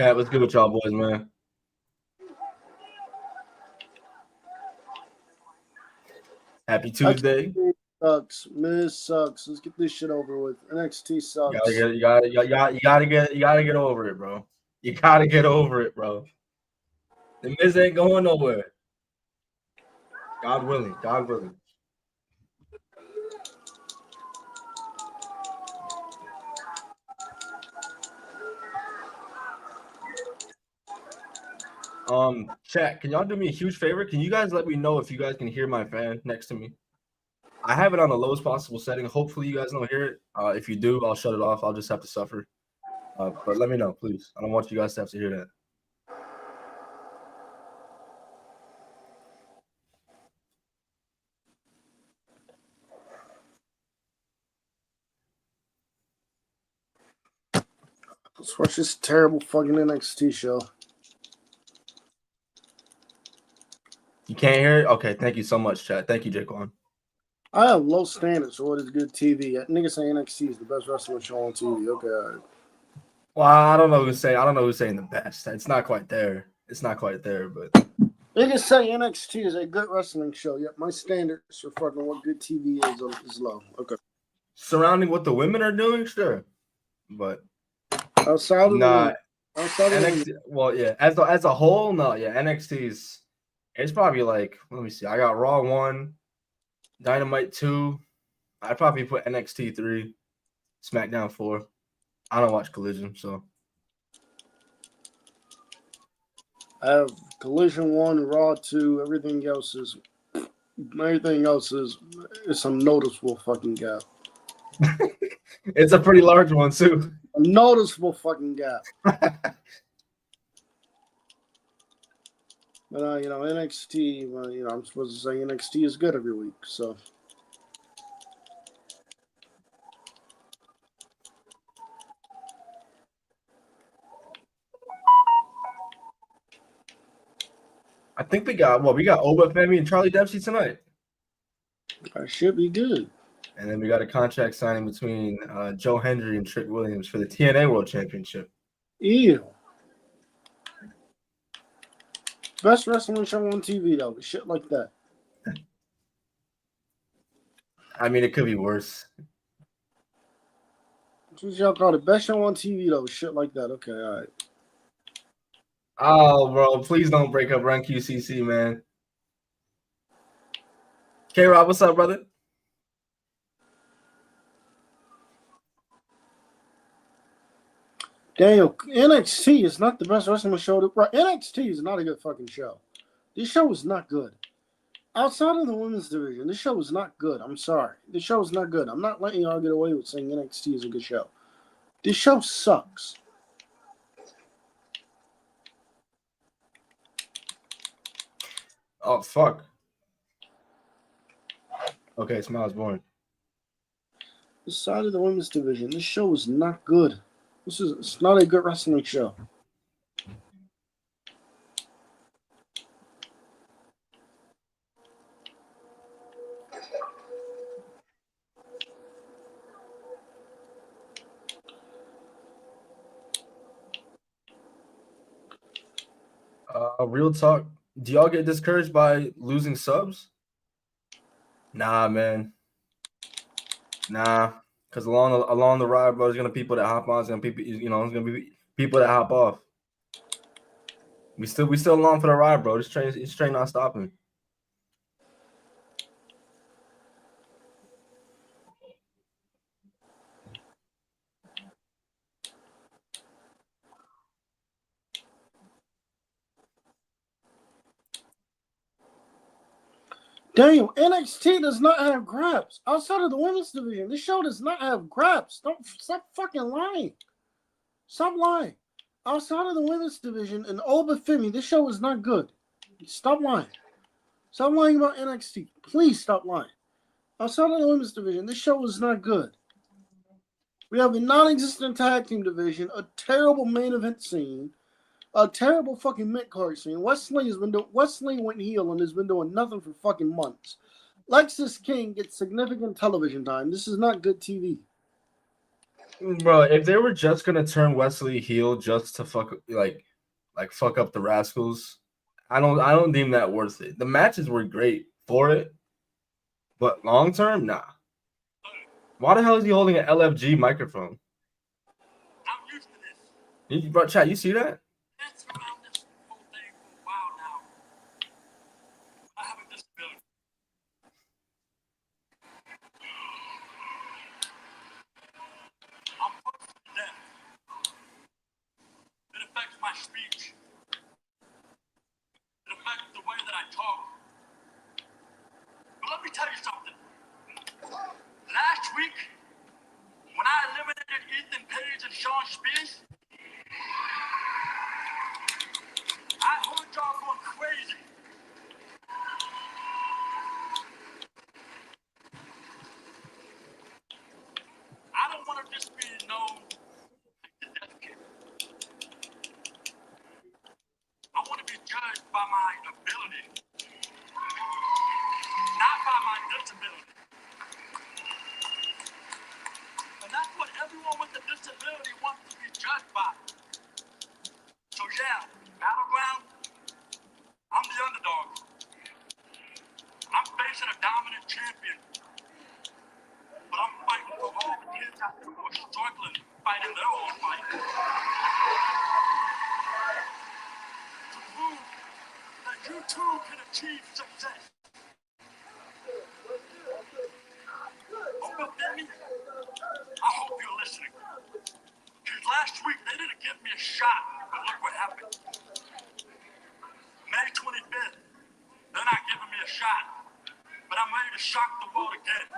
Chat, what's good with y'all boys, man? Happy Tuesday. Sucks. Miz sucks. Let's get this shit over with. NXT sucks. You gotta get over it, bro. You gotta get over it, bro. The Miz ain't going nowhere. God willing. God willing. Chat, can y'all do me a huge favor? Can you guys let me know if you guys can hear my fan next to me? I have it on the lowest possible setting. Hopefully you guys don't hear it. If you do, I'll shut it off. I'll just have to suffer. But let me know, please. I don't want you guys to have to hear that. Let's watch this terrible fucking NXT show. You can't hear it? Okay, thank you so much, chat. Thank you, Jaquan. I have low standards for what is good TV. Niggas say NXT is the best wrestling show on TV. Okay, all right. Well, I don't know who's saying the best. It's not quite there. It's not quite there, but niggas say NXT is a good wrestling show. Yet my standards for fucking what good TV is low. Okay. Surrounding what the women are doing, sure, but outside of NXT. Well, yeah, as a whole, no, yeah, NXT's. It's probably like, let me see. I got Raw 1, Dynamite 2. I'd probably put NXT 3, SmackDown 4. I don't watch Collision, so. I have Collision 1, Raw 2. Everything else is some noticeable fucking gap. It's a pretty large one, too. A noticeable fucking gap. But, NXT, I'm supposed to say NXT is good every week, so. I think we got Oba Femi and Charlie Dempsey tonight. That should be good. And then we got a contract signing between Joe Hendry and Trick Williams for the TNA World Championship. Ew. Best wrestling show on TV, though. Shit like that. I mean, it could be worse. That's what y'all call it. Best show on TV, though. Shit like that. Okay, all right. Oh, bro, please don't break up Run QCC, man. K-Rob, what's up, brother? Daniel, NXT is not the best wrestling show. NXT is not a good fucking show. This show is not good. Outside of the women's division, this show is not good. I'm sorry. This show is not good. I'm not letting y'all get away with saying NXT is a good show. This show sucks. Oh, fuck. Okay, Smiles born. Outside of the women's division, this show is not good. It's not a good wrestling show. Real talk. Do y'all get discouraged by losing subs? Nah, man. Nah, because along the ride, bro, there's gonna be people that hop on, there's gonna be people that hop off. We still along for the ride, bro. This train not stopping. Damn, NXT does not have grabs. Outside of the women's division, this show does not have grabs. Stop fucking lying. Stop lying. Outside of the women's division and Oba Femi, this show is not good. Stop lying. Stop lying about NXT. Please stop lying. Outside of the women's division, this show is not good. We have a non-existent tag team division, a terrible main event scene, a terrible fucking mid-card scene. Wesley went heel and has been doing nothing for fucking months. Lexis King gets significant television time. This is not good TV. Bro, if they were just gonna turn Wesley heel just to fuck up the Rascals, I don't deem that worth it. The matches were great for it, but long term, nah. Why the hell is he holding an LFG microphone? I'm used to this. Bro, chat, you see that? That's around this whole thing for a while now. I have a disability. I'm partially deaf. It affects my speech. It affects the way that I talk. But let me tell you something. Last week, when I eliminated Ethan Page and Sean Spears, I heard y'all going crazy. I don't want to just be known as the deaf kid. I want to be judged by my ability, not by my disability. And that's what everyone with a disability wants to be judged by. So yeah, Battleground, I'm the underdog. I'm facing a dominant champion. But I'm fighting for all the kids out there who are struggling, fighting their own fight. To prove that you too can achieve success. Oh, within me, I hope you're listening. Because last week they didn't give me a shot, but look what happened. May 25th, they're not giving me a shot, but I'm ready to shock the world again.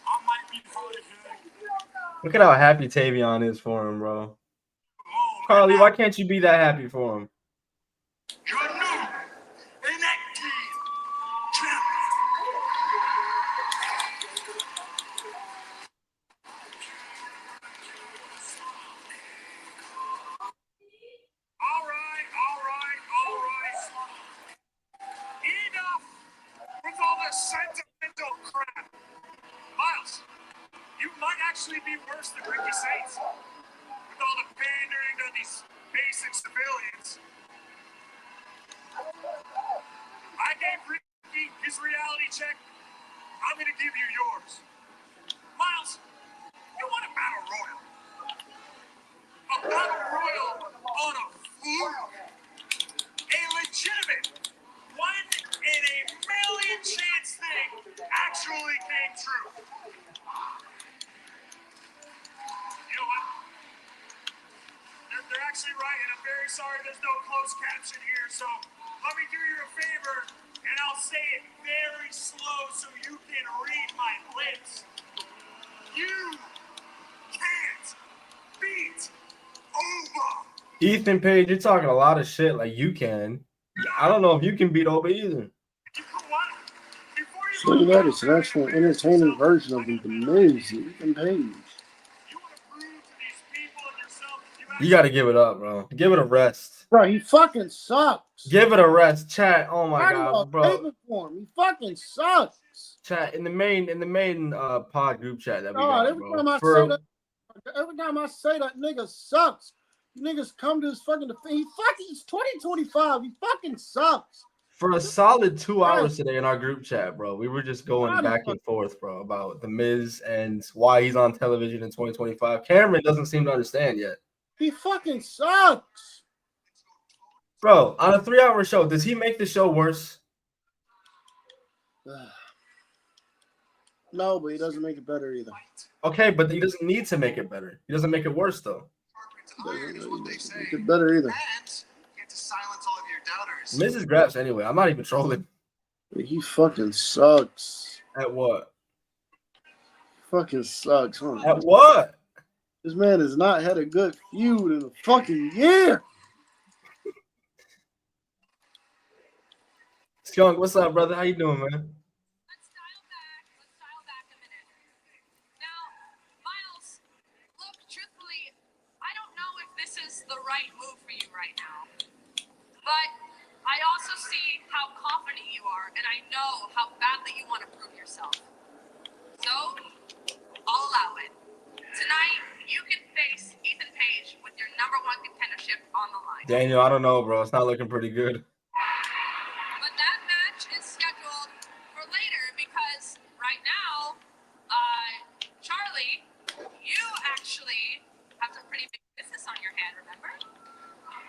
I might be hard of hearing. Look at how happy Tavion is for him, bro. Carly, why can't you be that happy for him? Your new NXT champion. All right. Enough with all this sentimental crap. Miles, you might actually be worse than Ricky Saints with all the pandering to these basic civilians. I gave Ricky his reality check. I'm going to give you yours. Miles, you want a battle royal. A battle royal on a fluke. A legitimate 1 in a million chance thing actually came true. You know what? They're actually right, and I'm very sorry there's no closed caption here, so let me do you a favor, and I'll say it very slow so you can read my lips. You can't beat Oba. Ethan Page, you're talking a lot of shit like you can. I don't know if you can beat Oba either. Look at that. It's an actual entertaining version of The Miz, Ethan Page. You got to give it up, bro. Give it a rest. Bro, he fucking sucks. Give it a rest, chat. Oh my god, bro. For him. He fucking sucks. Chat in the main pod group chat that we got, every bro. Every time I say that nigga sucks. You niggas come to his fucking defense. He's 2025. He fucking sucks. For a solid 2 hours today in our group chat, bro, we were just going back and forth, bro, about The Miz and why he's on television in 2025. Cameron doesn't seem to understand yet. He fucking sucks. Bro, on a 3-hour show, does he make the show worse? No, but he doesn't make it better either. Okay, but he doesn't need to make it better. He doesn't make it worse, though. Doesn't make it better either. To silence all of your doubters. Mrs. Graps, anyway. I'm not even trolling. He fucking sucks. At what? He fucking sucks. Huh? At what? This man has not had a good feud in a fucking year. Skunk, what's up, brother? How you doing, man? Let's dial back a minute. Now, Miles, look, truthfully, I don't know if this is the right move for you right now. But I also see how confident you are, and I know how badly you want to prove yourself. So, I'll allow it. Tonight, you can face Ethan Page with your #1 contendership on the line. Daniel, I don't know, bro. It's not looking pretty good. But that match is scheduled for later because right now, Charlie, you actually have some pretty big business on your hand, remember?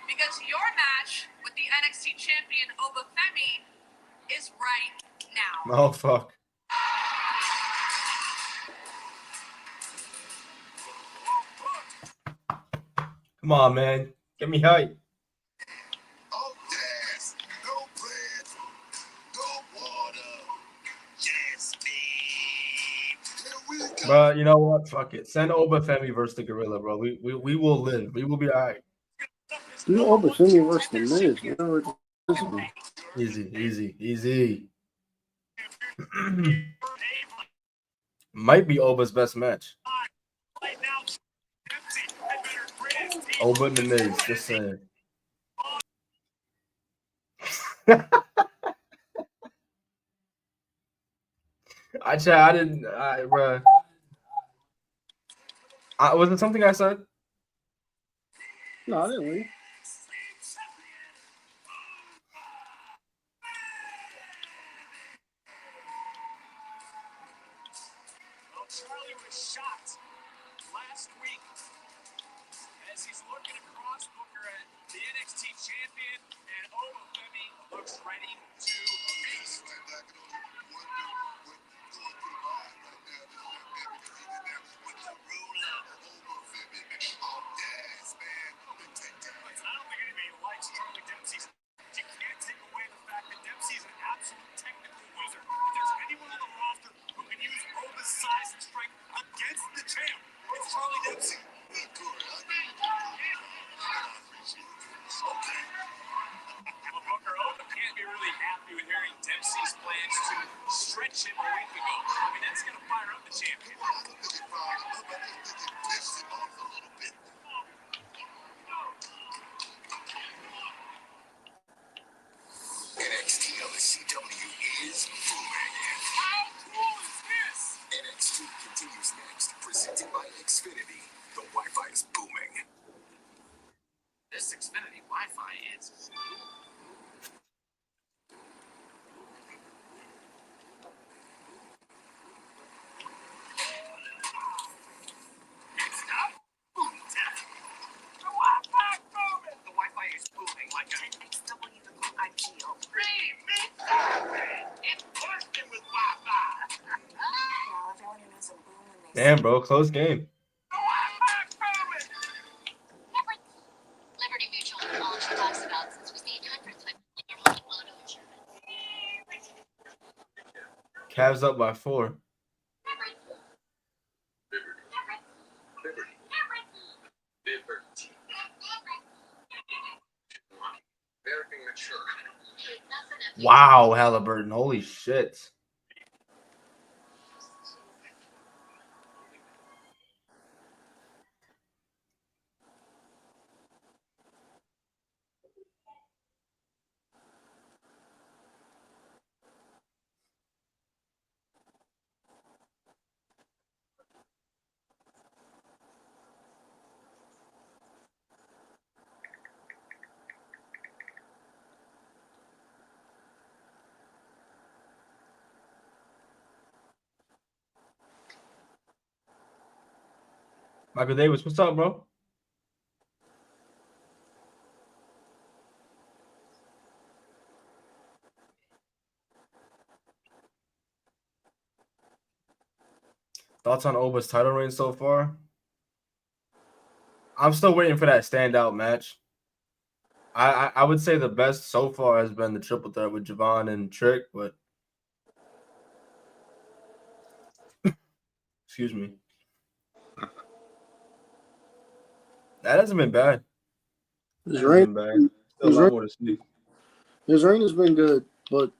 Because your match with the NXT champion Obafemi is right now. Oh, fuck. Come on, man. Get me hype. Oh, yes. No bread. No water. Yes, babe. Here we go. But you know what? Fuck it. Send Obafemi versus the Gorilla, bro. We will live. We will be all right. You know, Obafemi versus the Miz. Whatever it is. Easy, easy, easy. Might be Oba's best match. Oba and the Miz, just saying. I didn't. Bruh. Was it something I said? No, I didn't leave. Well, Charlie was shocked last week as he's looking across Booker at the NXT champion, and Obafemi looks ready to feast. I don't think anybody likes Charlie Dempsey's. You can't take away the fact that Dempsey's an absolute technical wizard. If there's anyone on the roster who can use Oba's size and strength against the champ, it's Charlie Dempsey. Okay. Well, Booker, Oba can't be really happy with hearing Dempsey's plans to stretch him a week ago. I mean, that's going to fire up the champion. I don't think it fired him up. I just think it pissed him off a little bit. NXT on the CW is booming. How cool is this? NXT continues next, presented by Xfinity. The Wi-Fi is booming. This Xfinity Wi-Fi is. Next up, Boom Tech. The Wi-Fi booming. The Wi-Fi is booming like a 10XW to go IPO. In person with Wi-Fi. Well, everyone who knows a boom when they Damn, bro. Close game. The Wi-Fi booming. Liberty Mutual, all she talks about since was the 800th time your home auto insurance. Cavs up by 4. Very mature. Wow, Halliburton. Holy shit. Michael Davis, what's up, bro? Thoughts on Oba's title reign so far? I'm still waiting for that standout match. I would say the best so far has been the triple threat with Javon and Trick, but excuse me. That hasn't been bad. His Hasn't reign, been bad. Still a lot more to see. his reign has been good, but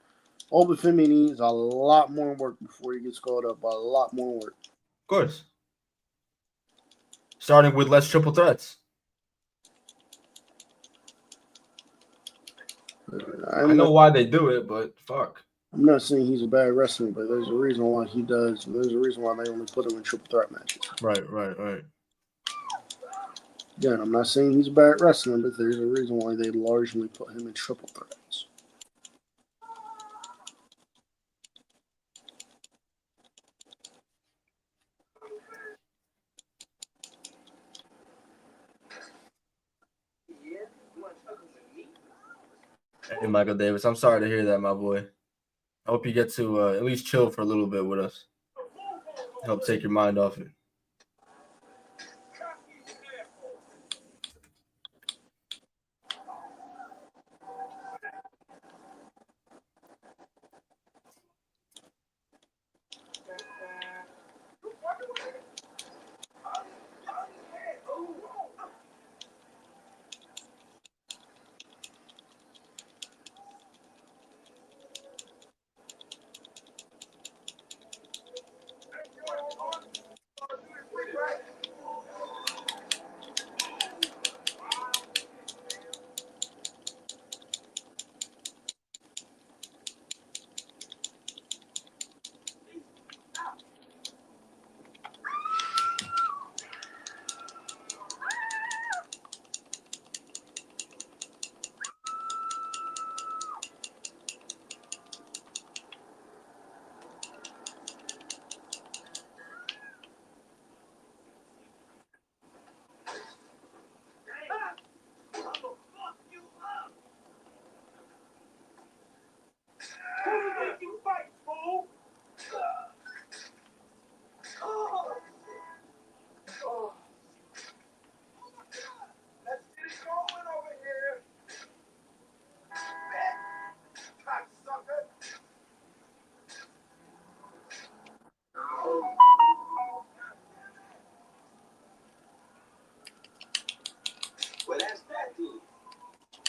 Obafemi needs a lot more work before he gets called up. A lot more work. Of course. Starting with less triple threats. I know why they do it, but fuck. I'm not saying he's a bad wrestler, but there's a reason why he does. There's a reason why they only put him in triple threat matches. Right. Again, I'm not saying he's a bad wrestler, but there's a reason why they largely put him in triple threats. Hey, Michael Davis, I'm sorry to hear that, my boy. I hope you get to at least chill for a little bit with us. Help take your mind off it.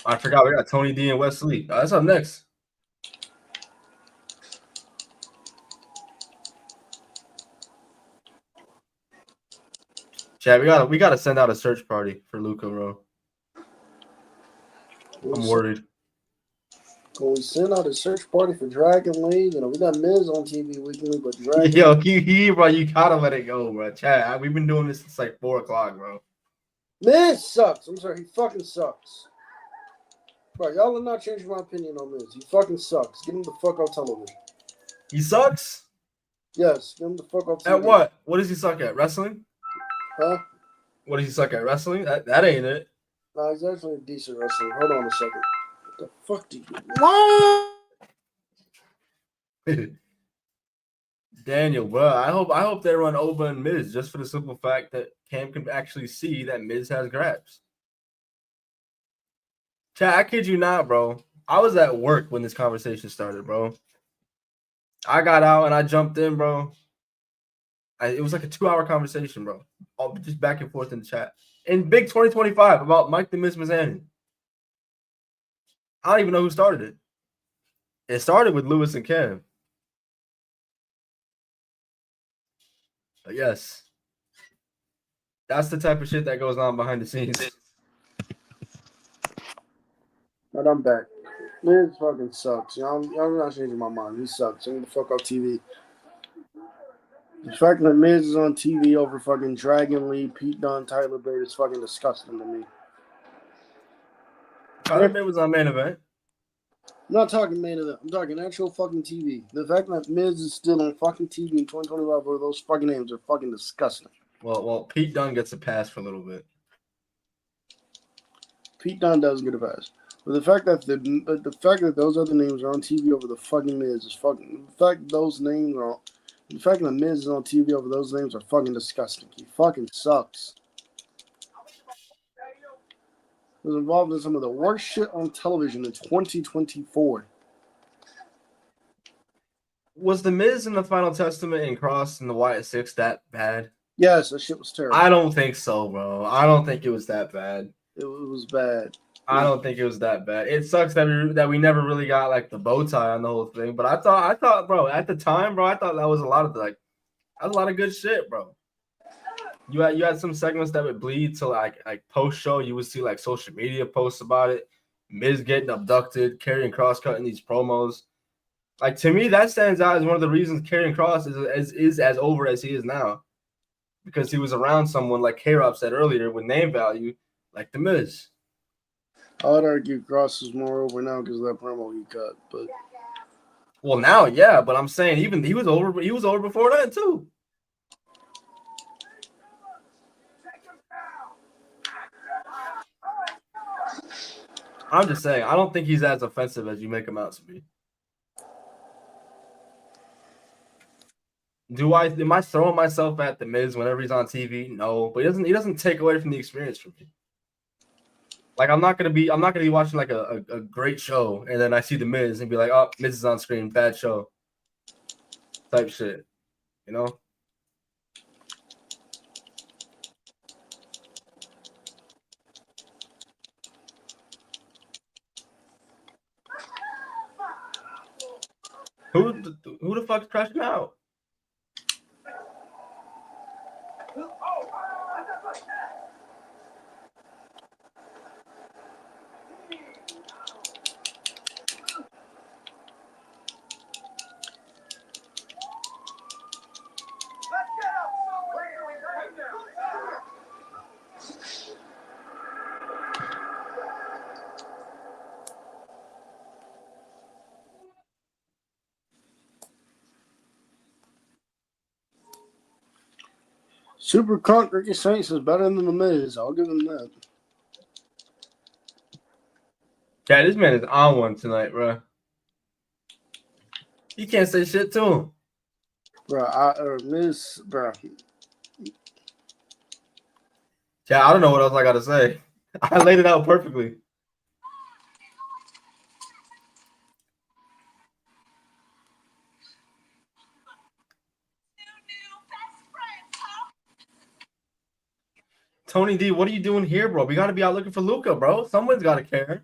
I forgot we got Tony D and Wesley. That's up next. Chad, we gotta send out a search party for Luca, bro. I'm worried. Can we send out a search party for Dragon League? We got Miz on TV weekly, but Dragon Yo, bro, you gotta let it go, bro. Chad, we've been doing this since like 4:00, bro. Miz sucks. I'm sorry, he fucking sucks. Bro, y'all are not changing my opinion on Miz. He fucking sucks. Get him the fuck off television. He sucks? Yes, get him the fuck off TV. At what? What does he suck at? Wrestling? Huh? What does he suck at? Wrestling? That ain't it. No, he's actually a decent wrestler. Hold on a second. What the fuck do you want? Daniel, bro, I hope they run Oba and Miz just for the simple fact that Cam can actually see that Miz has grabs. Chad, I kid you not, bro. I was at work when this conversation started, bro. I got out and I jumped in, bro. It was like a 2-hour conversation, bro. All just back and forth in the chat. In Big 2025 about Mike the Miz Mizanin. I don't even know who started it. It started with Lewis and Cam. But yes, that's the type of shit that goes on behind the scenes. But I'm back. Miz fucking sucks. Y'all not changing my mind. He sucks. Get him the fuck off TV. The fact that Miz is on TV over fucking Dragon Lee, Pete Dunne, Tyler Bate is fucking disgusting to me. Tyler Bate was on Main Event. I'm not talking main event. I'm talking actual fucking TV. The fact that Miz is still on fucking TV in 2025 over those fucking names are fucking disgusting. Well, Pete Dunne gets a pass for a little bit. Pete Dunne does get a pass. But the fact that those other names are on TV over the fucking Miz is fucking. The fact that Miz is on TV over those names are fucking disgusting. He fucking sucks. He was involved in some of the worst shit on television in 2024. Was the Miz in the Final Testament and Cross and the Wyatt Six that bad? Yes, that shit was terrible. I don't think so, bro. I don't think it was that bad. It was bad. I don't think it was that bad. It sucks that we never really got like the bow tie on the whole thing. But I thought, bro, at the time, bro, I thought that was a lot of good shit, bro. You had some segments that would bleed to like post show. You would see like social media posts about it. Miz getting abducted, carrying cross cutting these promos. Like to me, that stands out as one of the reasons Karrion Kross is as over as he is now, because he was around someone like K-Rob said earlier with name value, like The Miz. I would argue Cross is more over now because of that promo he cut. But Well, now, yeah, but I'm saying even he was over. He was over before that too. I'm just saying, I don't think he's as offensive as you make him out to be. Am I throwing myself at The Miz whenever he's on TV? No, but he doesn't take away from the experience from me. Like I'm not gonna be watching like a great show and then I see The Miz and be like, oh, Miz is on screen, bad show. Type shit. You know? Who the fuck's crashing out? Super Crunk Ricky Saints is better than The Miz. I'll give him that. Yeah, this man is on one tonight, bro. You can't say shit to him. Bro, Miz, bro. Yeah, I don't know what else I gotta say. I laid it out perfectly. Tony D, what are you doing here, bro? We gotta be out looking for Luca, bro. Someone's gotta care.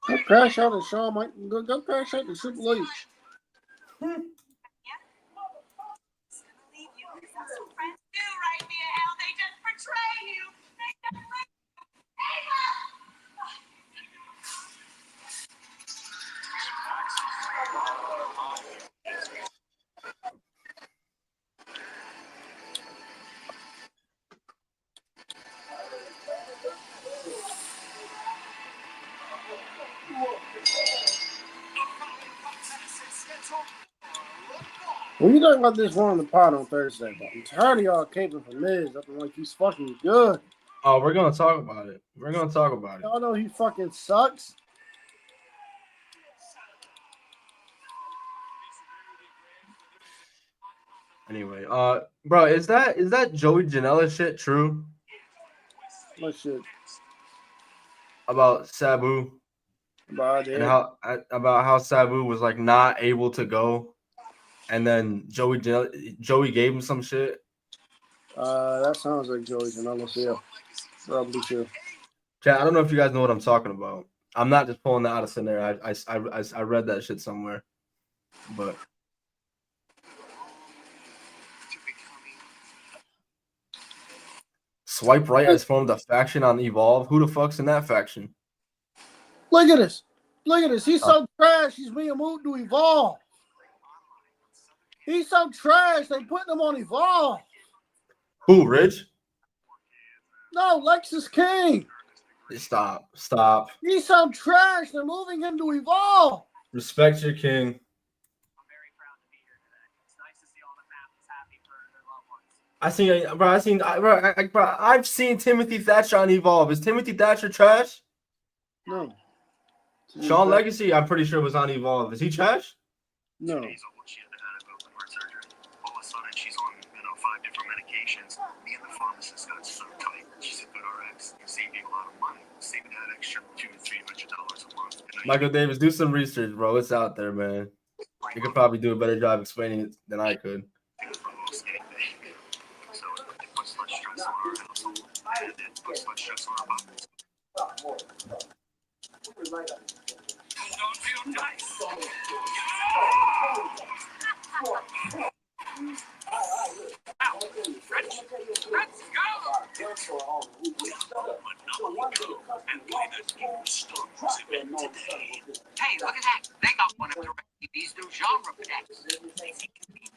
Go crash out at Shawn Mike. Go crash out at Triple H. When you talking about this one on the pod on Thursday, bro, I'm tired of y'all caping for Miz. Up like he's fucking good. Oh, we're gonna talk about it. We're gonna talk about it. Y'all know he fucking sucks. Anyway, bro, is that Joey Janela shit true What shit? about Sabu About and it. how Sabu was like not able to go, and then Joey gave him some shit? That sounds like Joey Janela. So yeah, probably true. Yeah, I don't know if you guys know what I'm talking about. I'm not just pulling that out of thin air. I read that shit somewhere, but. Swipe Right has formed a faction on Evolve. Who the fuck's in that faction? Look at this. Look at this. He's so trash. He's being moved to Evolve. He's so trash. They put him on Evolve. Who, Rich? No, Lexus King. Stop. He's so trash. They're moving him to Evolve. Respect your king. I've seen Timothy Thatcher on Evolve. Is Timothy Thatcher trash? No. Sean Legacy, I'm pretty sure was on Evolve. Is he trash? No. She had to have open heart surgery. All of a sudden, she's on 5 different medications. Me and the pharmacist got so tight. She's a good RX. You're saving a lot of money. Saving that extra $200-$300 a month. Michael Davis, do some research, bro. It's out there, man. You could probably do a better job explaining it than I could. So it puts less stress on our household, and it puts less stress on our bodies. Don't feel nice. Let's go. Hey, look at that. They got one of DirecTV's new genre packs.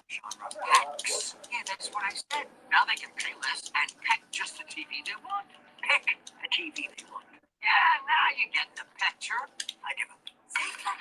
Genre packs. Yeah, that's what I said. Now they can pay less and pack just the TV they want. Pick the TV they want. Yeah, now you get the picture. I give a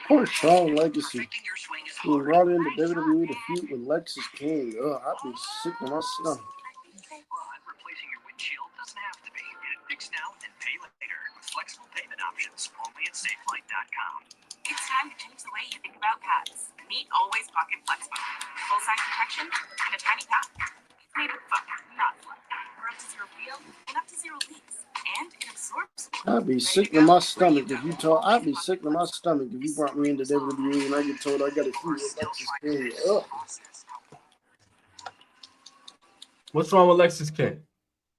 Poor Shawn Legacy. perfecting your swing is Being hard. brought into WWE to feud with Lexus King. Ugh, I'd be sick to my stomach. But replacing your windshield doesn't have to be. Get it fixed now and pay later with flexible payment options only at SafeLight.com. It's time to change the way you think about pads. Meet Always Pocket Flex Phone. Full-size protection and a tiny pad. It's made with foam, not flex. For up to zero feel and up to zero leaks. And it absorbs. I'd be sick to my stomach if you told. I'd be sick to my stomach if you brought me into WWE and I get told I got to feud with Lexus King. Ugh. What's wrong with Lexus King?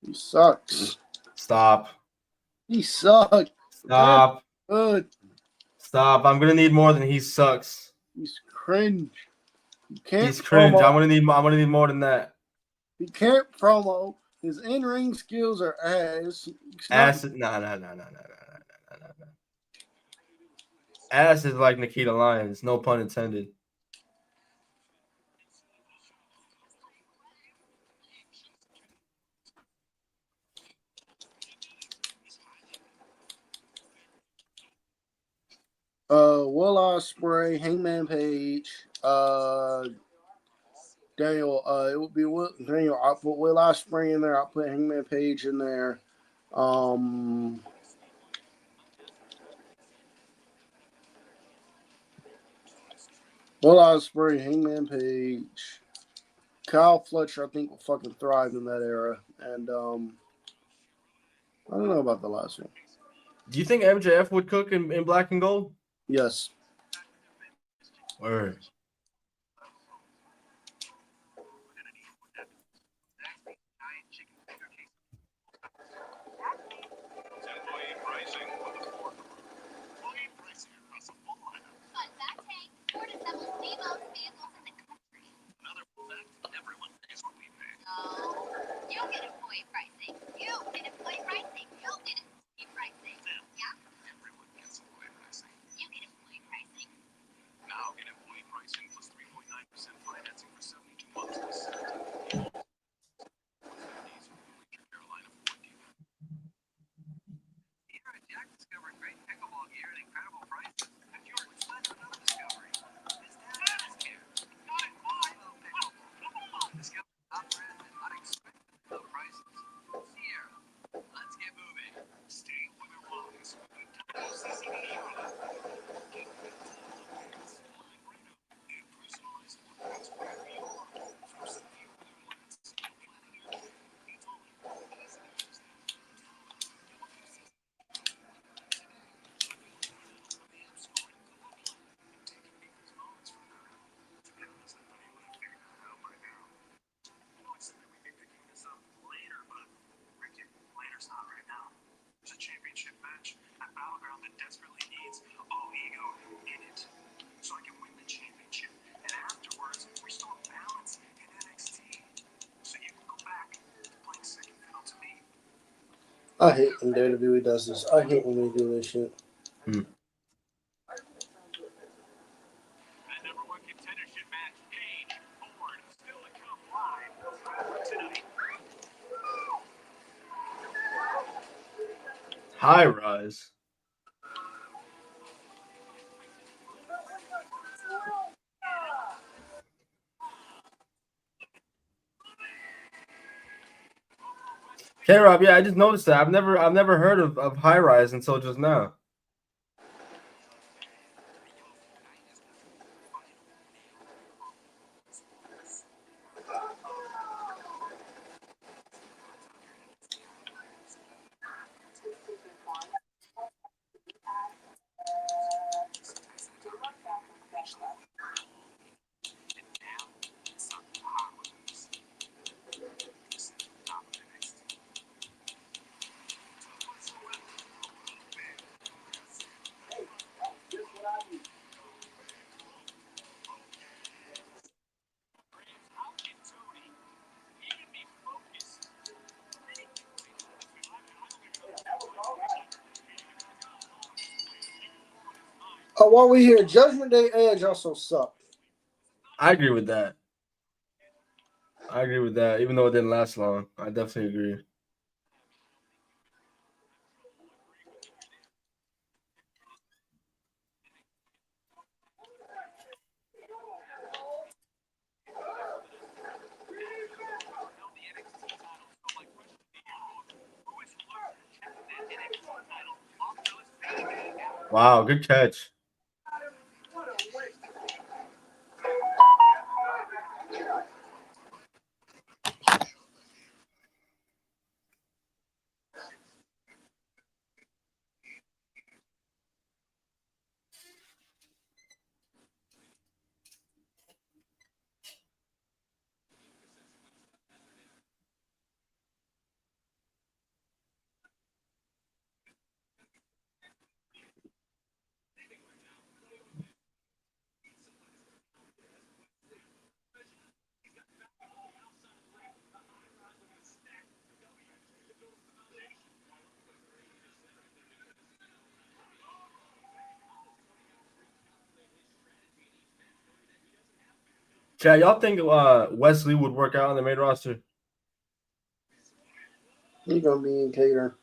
He sucks. Stop. He sucks. Stop. Good. Stop. I'm gonna need more than he sucks. He's cringe. He can't He's cringe. promo. I'm gonna need more than that. He can't promo. His in-ring skills are ass. Ass is no. Ass is like Nikita Lyons. No pun intended. Will Ospreay, Hangman Page, Daniel. It would be Daniel. I'll put Will Ospreay in there. I'll put Hangman Page in there. Will Ospreay, Hangman Page, Kyle Fletcher. I think will fucking thrive in that era. And I don't know about the last one. Do you think MJF would cook in black and gold? Yes. Word. Fun fact, hey, Ford assembles the most vehicles in the country. Another fact, everyone pays what we pay. No, you get employee pricing. You get employee pricing. You get employee pricing. Yeah, Everyone gets employee pricing. you get employee pricing. Now get employee pricing plus 3.9% financing for 72 months. Carolina Ford dealer. Here at Jack discovered great pickleball gear at incredible prices. If you're led to another discovery, it's Dad here. Got it, boy. Discover top brand and unexpected low prices. Sierra, let's get moving. Stay with your wallets. Later's not right now. There's a championship match at Battleground that desperately needs all ego in it, so I can win the championship. And afterwards, restore balance in NXT, so you can go back to playing second fiddle to me. I hate when WWE does this. I hate when they do this shit. That number one contendership match, Cage, Ford, still to come live tonight. High rise. K-Rob, yeah, I just noticed that. I've never heard of high rise until just now. Oh, while we here, Judgment Day Edge also sucked. I agree with that. Even though it didn't last long, I definitely agree. Wow, good catch. Chad, y'all think Wesley would work out on the main roster? He's gonna be in Cater.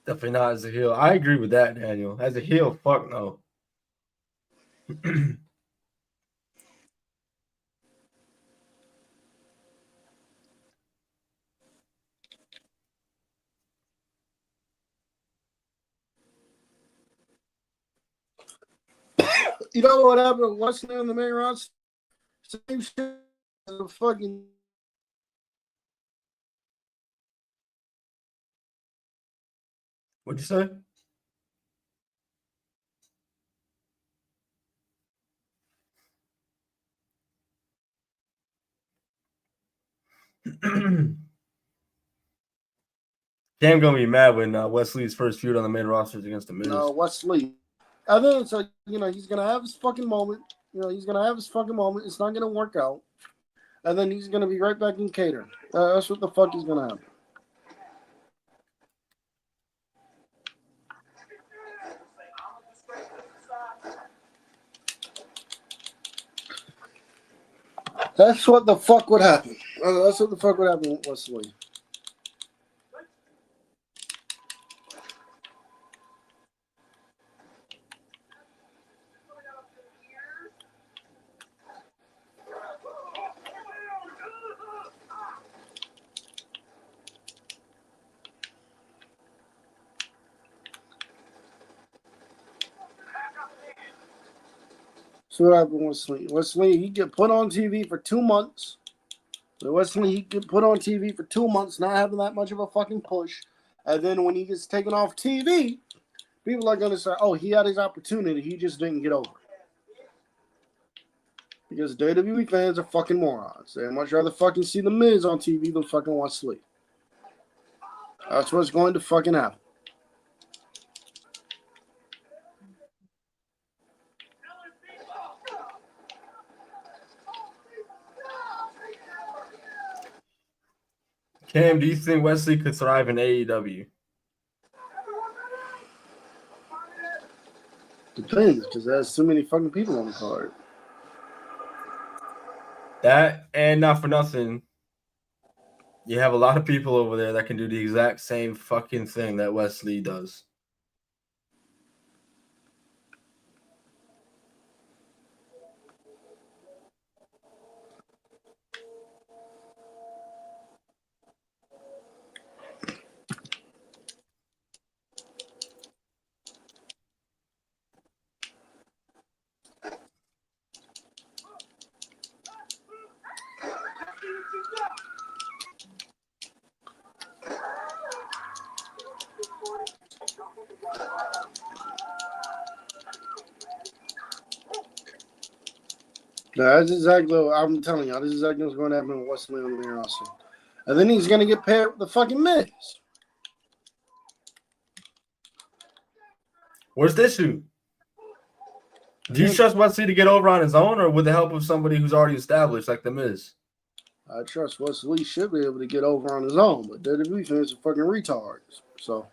Definitely not as a heel. I agree with that, Daniel. As a heel, fuck no. You know what happened with Wesley on the main roster? Same shit as the fucking. What'd you say? Cam gonna be mad when Wesley's first feud on the main roster is against the Miz. No, Wesley. I think it's like, he's gonna have his fucking moment. He's gonna have his fucking moment. It's not gonna work out, and then he's gonna be right back in Cater. That's what the fuck is gonna happen. That's what the fuck would happen. That's what the fuck would happen with Wesley. So what happened with Wesley? Wesley, he get put on TV for 2 months. Wesley, he get put on TV for 2 months, not having that much of a fucking push. And then when he gets taken off TV, people are going to say, oh, he had his opportunity. He just didn't get over it. Because WWE fans are fucking morons. They'd much rather fucking see the Miz on TV than fucking Wesley. That's what's going to fucking happen. Cam, do you think Wesley could thrive in AEW? Depends, because there's too many fucking people on the card. That, and not for nothing, you have a lot of people over there that can do the exact same fucking thing that Wesley does. That's exactly what I'm telling y'all. This is exactly what's going to happen with Wesley on the main roster. And then he's going to get paired with the fucking Miz. Where's the issue? Do you trust Wesley to get over on his own, or with the help of somebody who's already established, like The Miz? I trust Wesley should be able to get over on his own, but WWE fans are fucking retards. So,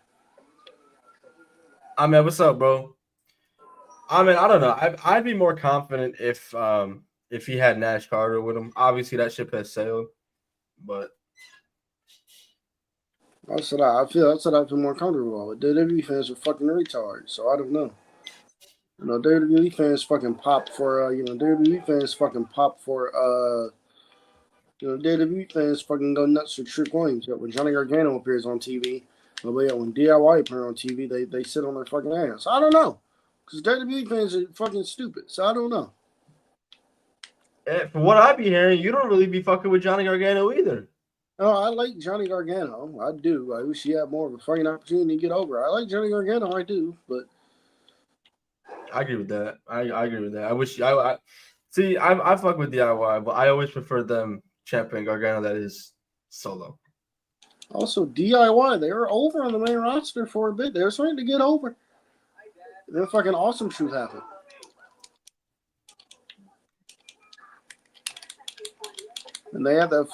I mean, what's up, bro? I mean, I don't know. I'd be more confident if he had Nash Carter with him. Obviously, that ship has sailed, but I feel more comfortable with. WWE fans are fucking retards, so I don't know. You know, WWE fans fucking pop for WWE fans fucking pop for WWE fans fucking go nuts for Trick Williams. When Johnny Gargano appears on TV, but yeah, when DIY appear on TV, they sit on their fucking ass. I don't know, because WWE fans are fucking stupid. So I don't know. from what I be hearing, you don't really be fucking with Johnny Gargano either. Oh, I like Johnny Gargano. I do. I wish he had more of a fucking opportunity to get over. I like Johnny Gargano. I do, but I agree with that. I agree with that. I wish I see. I fuck with DIY, but I always prefer them champion Gargano that is solo. also DIY, they were over on the main roster for a bit. They were starting to get over. Then fucking Awesome Truth happened. And they had that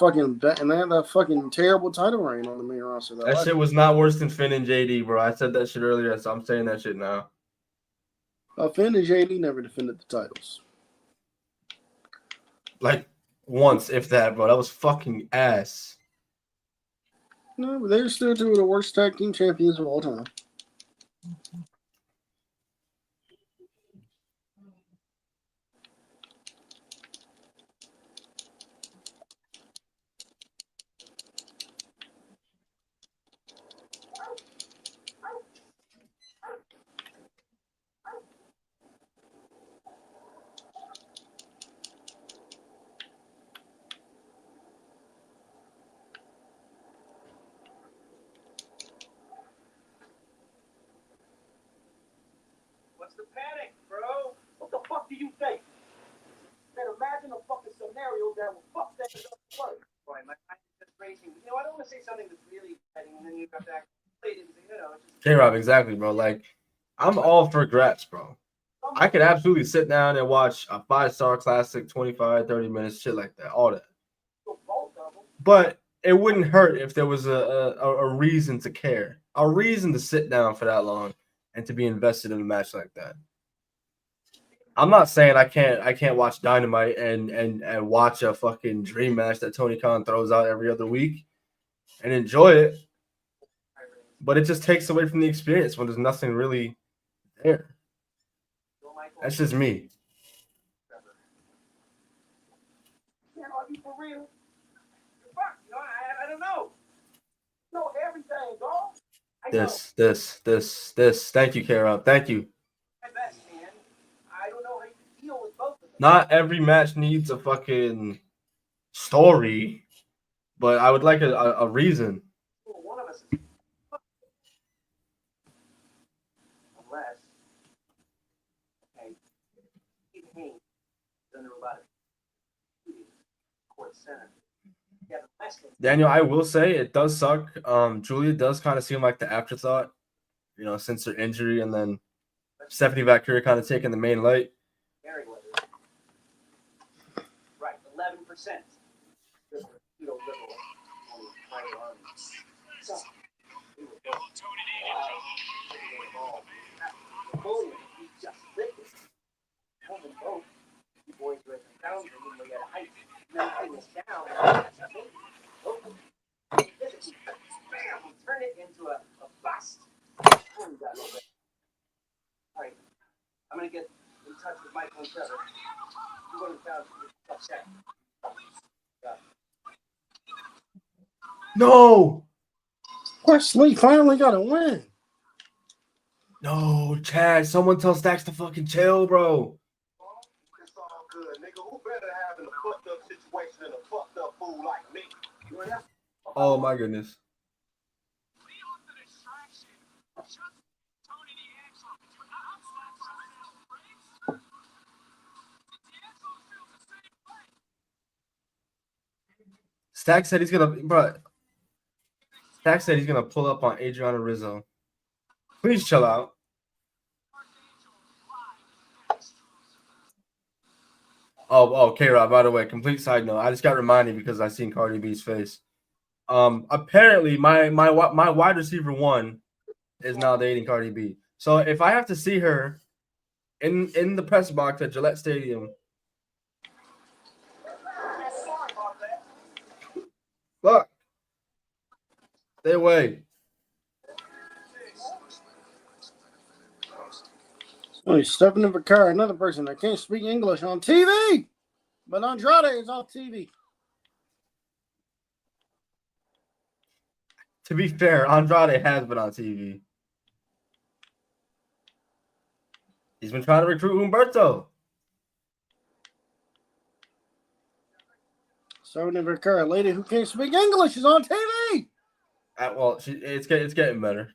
fucking terrible title reign on the main roster. That shit was not worse than Finn and JD, bro. I said that shit earlier, so I'm saying that shit now. Finn and JD never defended the titles. Like once, if that, bro. That was fucking ass. No, but they're still two of the worst tag team champions of all time. What's the panic, bro? What the fuck do you think? Then imagine a fucking scenario that will fuck that up work. Boy, my mind is just racing. You know, I don't want to say something that's really exciting, and then you have to act late and say, you know, it's just... K-Rob, exactly, bro. Like, I'm all for graps, bro. I could absolutely sit down and watch a 5-star classic, 25, 30 minutes, shit like that, all that. But it wouldn't hurt if there was a reason to care, a reason to sit down for that long and to be invested in a match like that. I'm not saying I can't watch Dynamite and watch a fucking dream match that Tony Khan throws out every other week and enjoy it, but it just takes away from the experience when there's nothing really there. That's just me. Man, are you for real? Fuck, you know, I don't know. You know everything, dog. This. Thank you, K-Rob. Thank you. My best, man. I don't know how you deal with both of them. Not every match needs a fucking story, but I would like a reason. One of us is... Unless... Okay. Steve Haynes is under a lot of... Court center. Daniel, I will say it does suck. Julia does kind of seem like the afterthought, you know, since her injury, and then Stephanie Valkyrie kind of taking the main light. Right, 11%. Turn it into a bust. All right, I'm gonna get in touch with Michael and Trevor. I'm going down to upset. No, Wesley finally got a win. no, Chad. Someone tell Stacks to fucking chill, bro. It's all good, nigga. Who better having a fucked up situation than a fucked up fool like me? You know that? Oh my goodness. Stack said he's gonna, bro. Dak said he's gonna pull up on Adriana Rizzo. Please chill out. Oh, K-Rob, by the way, complete side note. I just got reminded because I seen Cardi B's face. Apparently my wide receiver 1 is now dating Cardi B. So if I have to see her in the press box at Gillette Stadium, look, stay away. Oh, Stephanie Vaccaro, another person that can't speak English on TV, but Andrade is on TV. To be fair, Andrade has been on TV. He's been trying to recruit Humberto. Stephanie Vaccaro, a lady who can't speak English, is on TV. Well, it's getting better.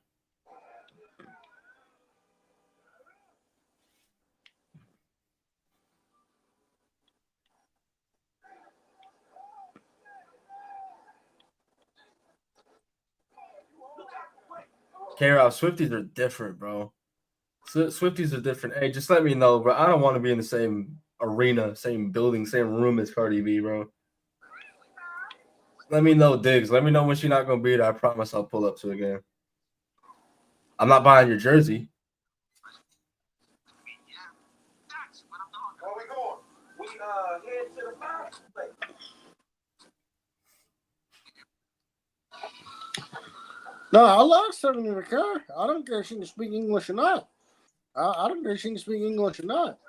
K-Rob, Swifties are different, bro. Swifties are different. Hey, just let me know, bro. I don't want to be in the same arena, same building, same room as Cardi B, bro. Let me know, Diggs. Let me know when she's not gonna be there. I promise I'll pull up to a game. I'm not buying your jersey. Where we going? We head to the fire place. No, I love Stephanie Vaccaro. I don't care if she can speak English or not. I don't care if she can speak English or not.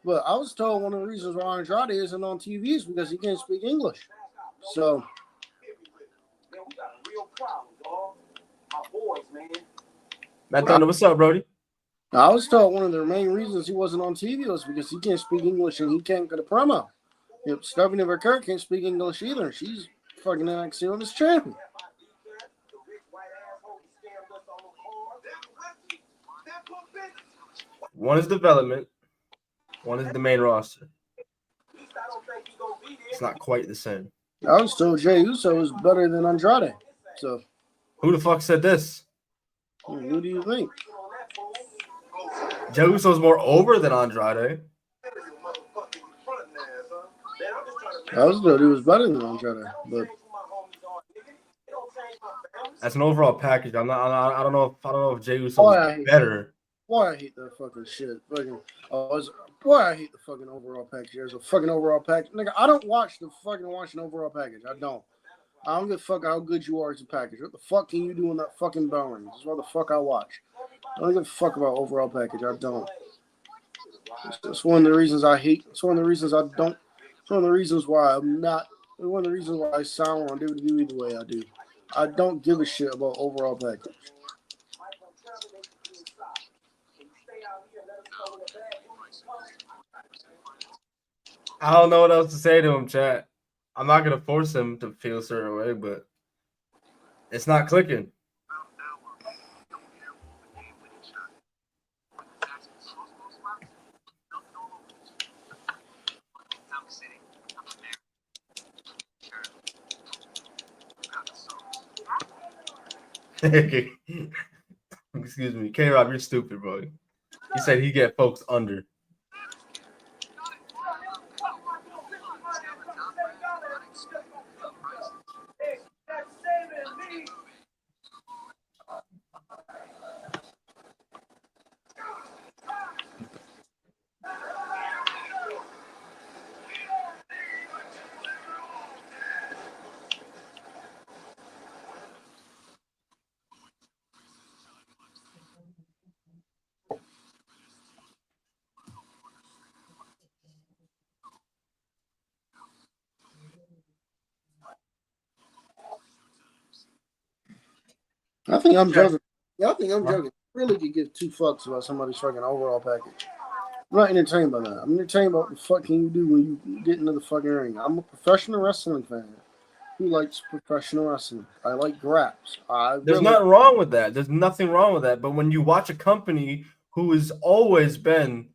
But I was told one of the reasons why Andrade isn't on TV is because he can't speak English. So, Man, we got a real problem, dog. My boys, man. Matt Thunder, what's up, Brody? I was told one of the main reasons he wasn't on TV was because he can't speak English and he can't get a promo. If Stephanie Vaccaro can't speak English either, she's fucking NXT Women's Champion. One is development. One is the main roster. It's not quite the same. I was told Jey Uso was better than Andrade. So, Who the fuck said this? who do you think? Jey Uso's more over than Andrade. I was told he was better than Andrade, but That's an overall package. I don't know if Jey Uso is better. boy, I hate that fucking shit. Boy, I hate the fucking overall package. There's a fucking overall package. Nigga, I don't watch an overall package. I don't give a fuck how good you are as a package. What the fuck can you do in that fucking bell ring? This is what the fuck I watch. I don't give a fuck about overall package. I don't. It's one of the reasons I hate. It's one of the reasons I don't. It's one of the reasons why I'm not. It's one of the reasons why I sound on WWE the way I do. I don't give a shit about overall package. I don't know what else to say to him, chat. I'm not gonna force him to feel a certain way, but it's not clicking. Excuse me, K-Rob, you're stupid, bro. He said he get folks under. I think I'm joking. Yeah, I think I'm joking. I really could give two fucks about somebody's fucking overall package. I'm not entertained by that. I'm entertained about what the fuck can you do when you get into the fucking ring. I'm a professional wrestling fan who likes professional wrestling. I like graps. There's nothing wrong with that. There's nothing wrong with that. But when you watch a company who has always been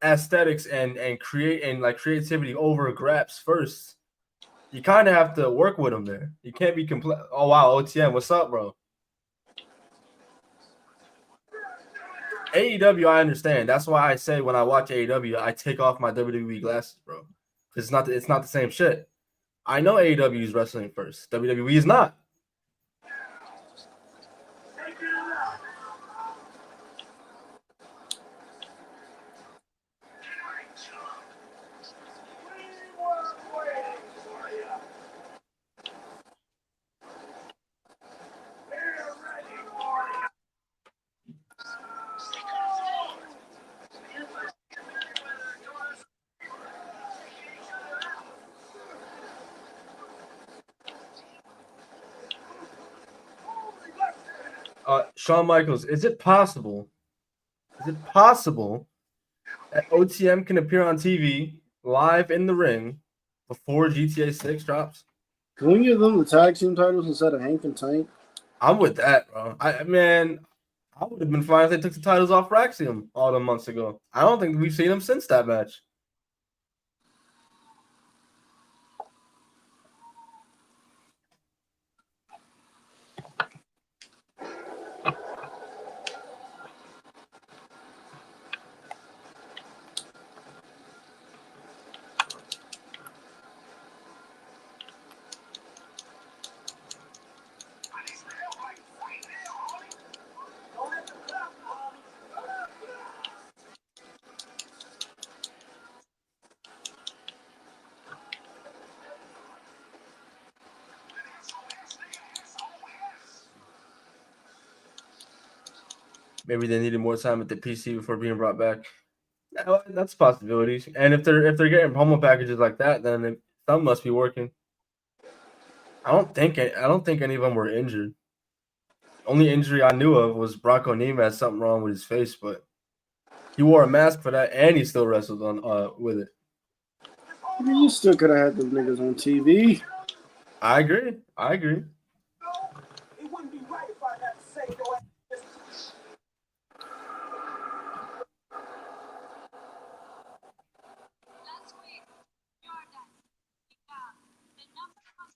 aesthetics and creativity over graps first, You kind of have to work with him there. You can't be complete. Oh wow, OTM, what's up, bro? AEW, I understand. That's why I say when I watch AEW, I take off my WWE glasses, bro. It's not the same shit. I know AEW is wrestling first. WWE is not. Shawn Michaels, is it possible that OTM can appear on TV live in the ring before GTA 6 drops? Can we give them the tag team titles instead of Hank and Tank? I'm with that, bro. I would have been fine if they took the titles off Raxium all the months ago. I don't think we've seen them since that match. Maybe they needed more time at the PC before being brought back. That's possibilities. And if they're getting promo packages like that, then some must be working. I don't think any of them were injured. Only injury I knew of was Brock O'Neill had something wrong with his face, but he wore a mask for that, and he still wrestled on with it. I mean, you still could have had those niggas on TV. I agree. It wouldn't be right if I had to say no. Last week, Jordan, the number one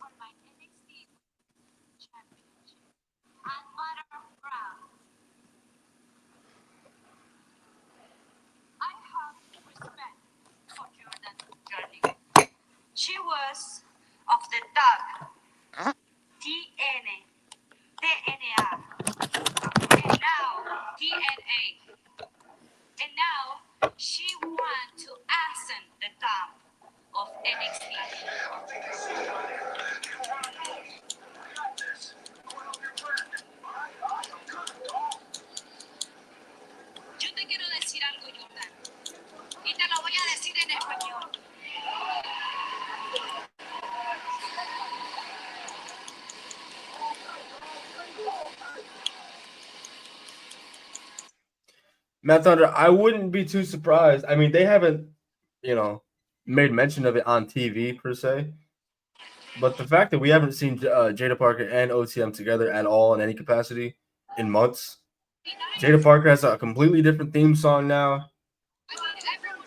on my NXT championship. And what a proud. I have respect for Jordan's journey. She was of the tag DNA, and now DNA. And now she wants to ascend the top of NXT. Yo te quiero decir algo, Jordan, y te lo voy a decir en español. Matt Thunder, I wouldn't be too surprised. I mean, they haven't, made mention of it on TV per se. But the fact that we haven't seen Jada Parker and OTM together at all in any capacity in months. Jada Parker has a completely different theme song now.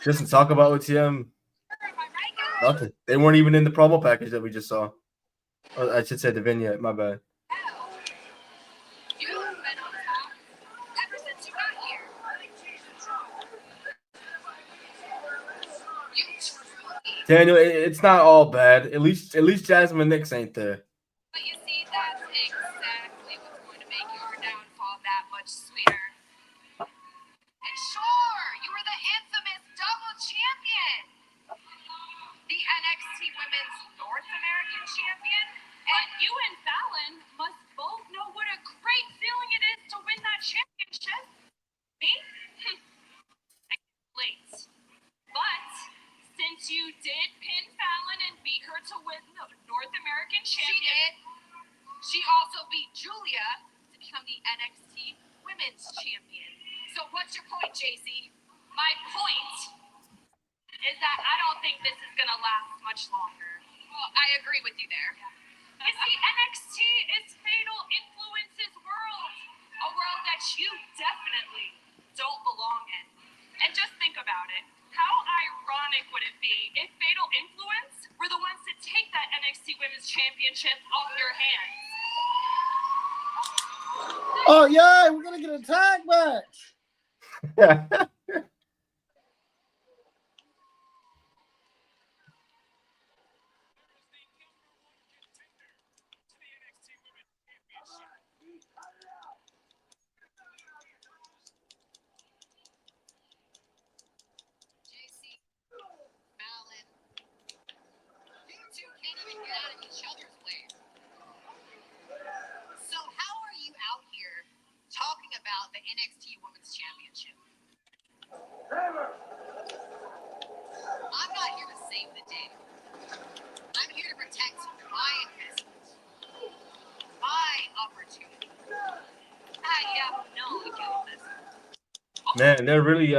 Just to talk about OTM, nothing. They weren't even in the promo package that we just saw. Or I should say the vignette, my bad. You've been on top ever since you got here. You truly. Daniel, it's not all bad. At least Jasmine Nix ain't there. But you see, that's exactly what's going to make your downfall that much sweeter. And sure, you were the infamous double champion. The NXT Women's North American champion. And you and Fallon must both know what a great feeling it is to win that championship. Me? I can't relate. But since you did pin Fallon and beat her to win the North American champion. She did. She also beat Julia to become the NXT Women's Champion. So what's your point, JC? My point is that I don't think this is going to last much longer. Well, I agree with you there. You see, NXT is Fatal Influence's world. A world that you definitely don't belong in. And just think about it. How ironic would it be if Fatal Influence were the ones championship off your hands. Oh yeah, we're gonna get a tag match. JC, Malin, you two can't even get out of each other's way. So how are you out here talking about the NXT Women's Championship? I'm not here to save the day. I'm here to protect my investment, my opportunity. I have no investment. Man, they're really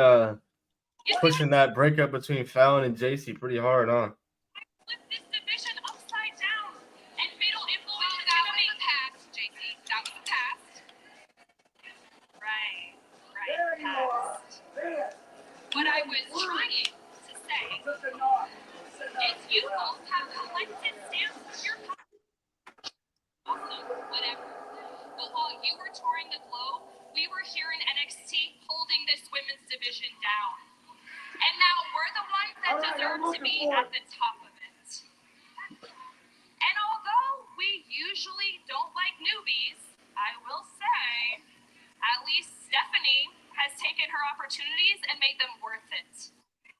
pushing that breakup between Fallon and JC pretty hard, huh? Flip this division upside down, and Fatal Influence is gonna make past, JC. That was the past. Right, past. What I was trying to say is you both have collected stamps for your awesome, whatever. But while you were touring the globe, we were here in NXT holding this women's division down. And now we're the ones that deserve to be at the top of it. And although we usually don't like newbies, I will say, at least Stephanie has taken her opportunities and made them worth it.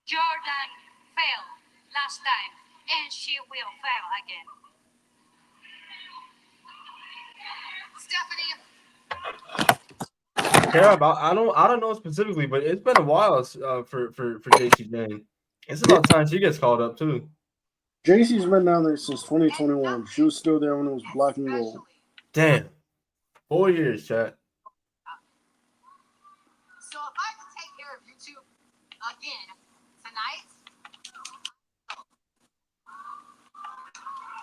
Jordan failed last time, and she will fail again. Stephanie, Care about? I don't know specifically, but it's been a while for JC Jane. It's about time she gets called up too. JC's been down there since 2021. She was still there when it was black and gold. Damn, 4 years, chat. so if I could take care of you two again tonight,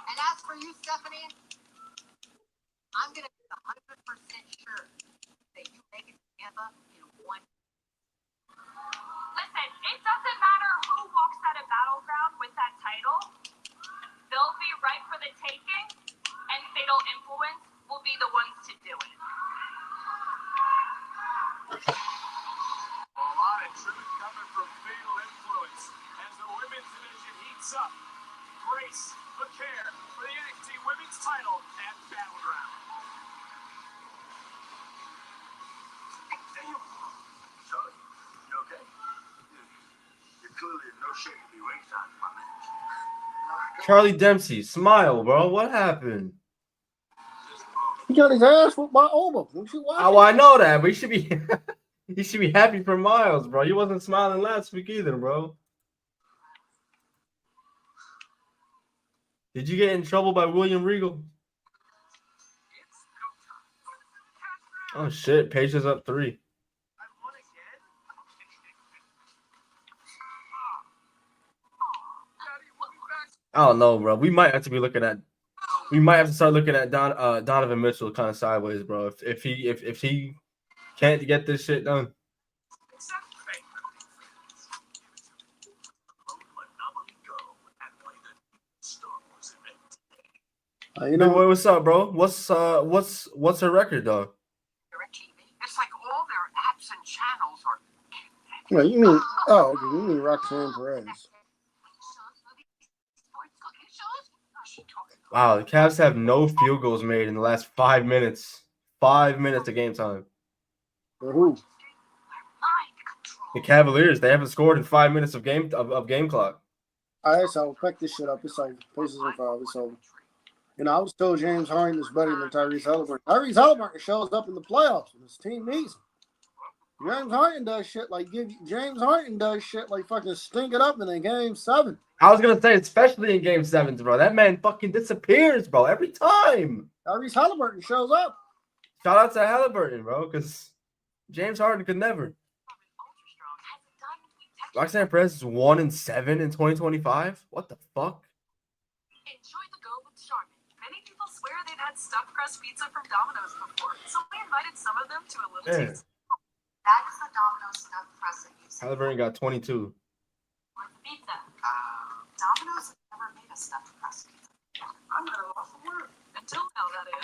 and as for you, Stephanie, I'm gonna be 100% sure that you make it together in one. Listen, it doesn't matter who walks out of Battleground with that title. They'll be right for the taking, and Fatal Influence will be the ones to do it. A lot of tribute coming from Fatal Influence as the women's division heats up. Grace, McCare for the NXT Women's title at Battleground. Damn. Charlie, you okay? You're clearly in no shape to be ringside, my man. Charlie Dempsey, smile, bro. What happened? He got his ass whooped by Oma. When she watched Oh, I know that, but you should be you should be happy for Miles, bro. You wasn't smiling last week either, bro. Did you get in trouble by William Regal? Oh shit, Paige is up 3. I don't know, bro. We might have to be looking at. We might have to start looking at Donovan Mitchell kind of sideways, bro. If he can't get this shit done. You know, What's up, bro? What's her record, dog? It's like all their apps and channels are. well, you mean you mean Roxanne Perez? Wow, the Cavs have no field goals made in the last 5 minutes. 5 minutes of game time. For who? The Cavaliers, they haven't scored in 5 minutes of game clock. All right, so I'll pick this shit up. It's over. Places in 5. It's over. You know, I was told James Harden is better than Tyrese Halliburton. Tyrese Halliburton shows up in the playoffs, and his team needs him. James Harden does shit like fucking stink it up in game 7. I was gonna say, especially in game 7s, bro. That man fucking disappears, bro, every time. Tyrese Halliburton shows up. Shout out to Halliburton, bro, because James Harden could never. Roxanne Perez is 1-7 in 2025. What the fuck? Enjoy the go with Charmin. Many people swear they've had stuffed crust pizza from Domino's before, so we invited some of them to a little Yeah. taste. That is the Domino's stuffed crust that you said. Halliburton got 22. With pizza. Domino's has never made a stuffed crust pizza. I'm at a loss for words.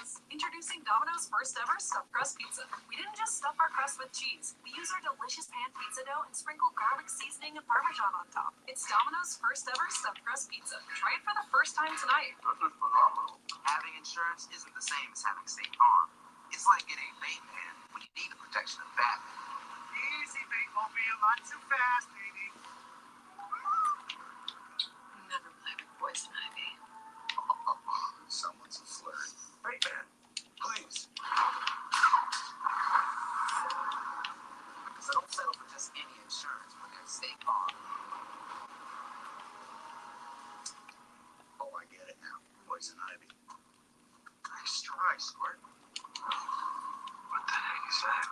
pizzas. Introducing Domino's first ever stuffed crust pizza. We didn't just stuff our crust with cheese. We use our delicious pan pizza dough and sprinkle garlic seasoning and Parmesan on top. It's Domino's first ever stuffed crust pizza. Try it for the first time tonight. This is phenomenal. Having insurance isn't the same as having State Farm. It's like getting a vape pen when you need the protection of that. Easy, vape won't be a lot too fast, baby. Never play with poison ivy. Someone's a flirt. Vape man, please. So don't settle for just any insurance when there's State Farm. Oh, I get it now. Poison ivy. Nice try, Squirt. What the heck is that?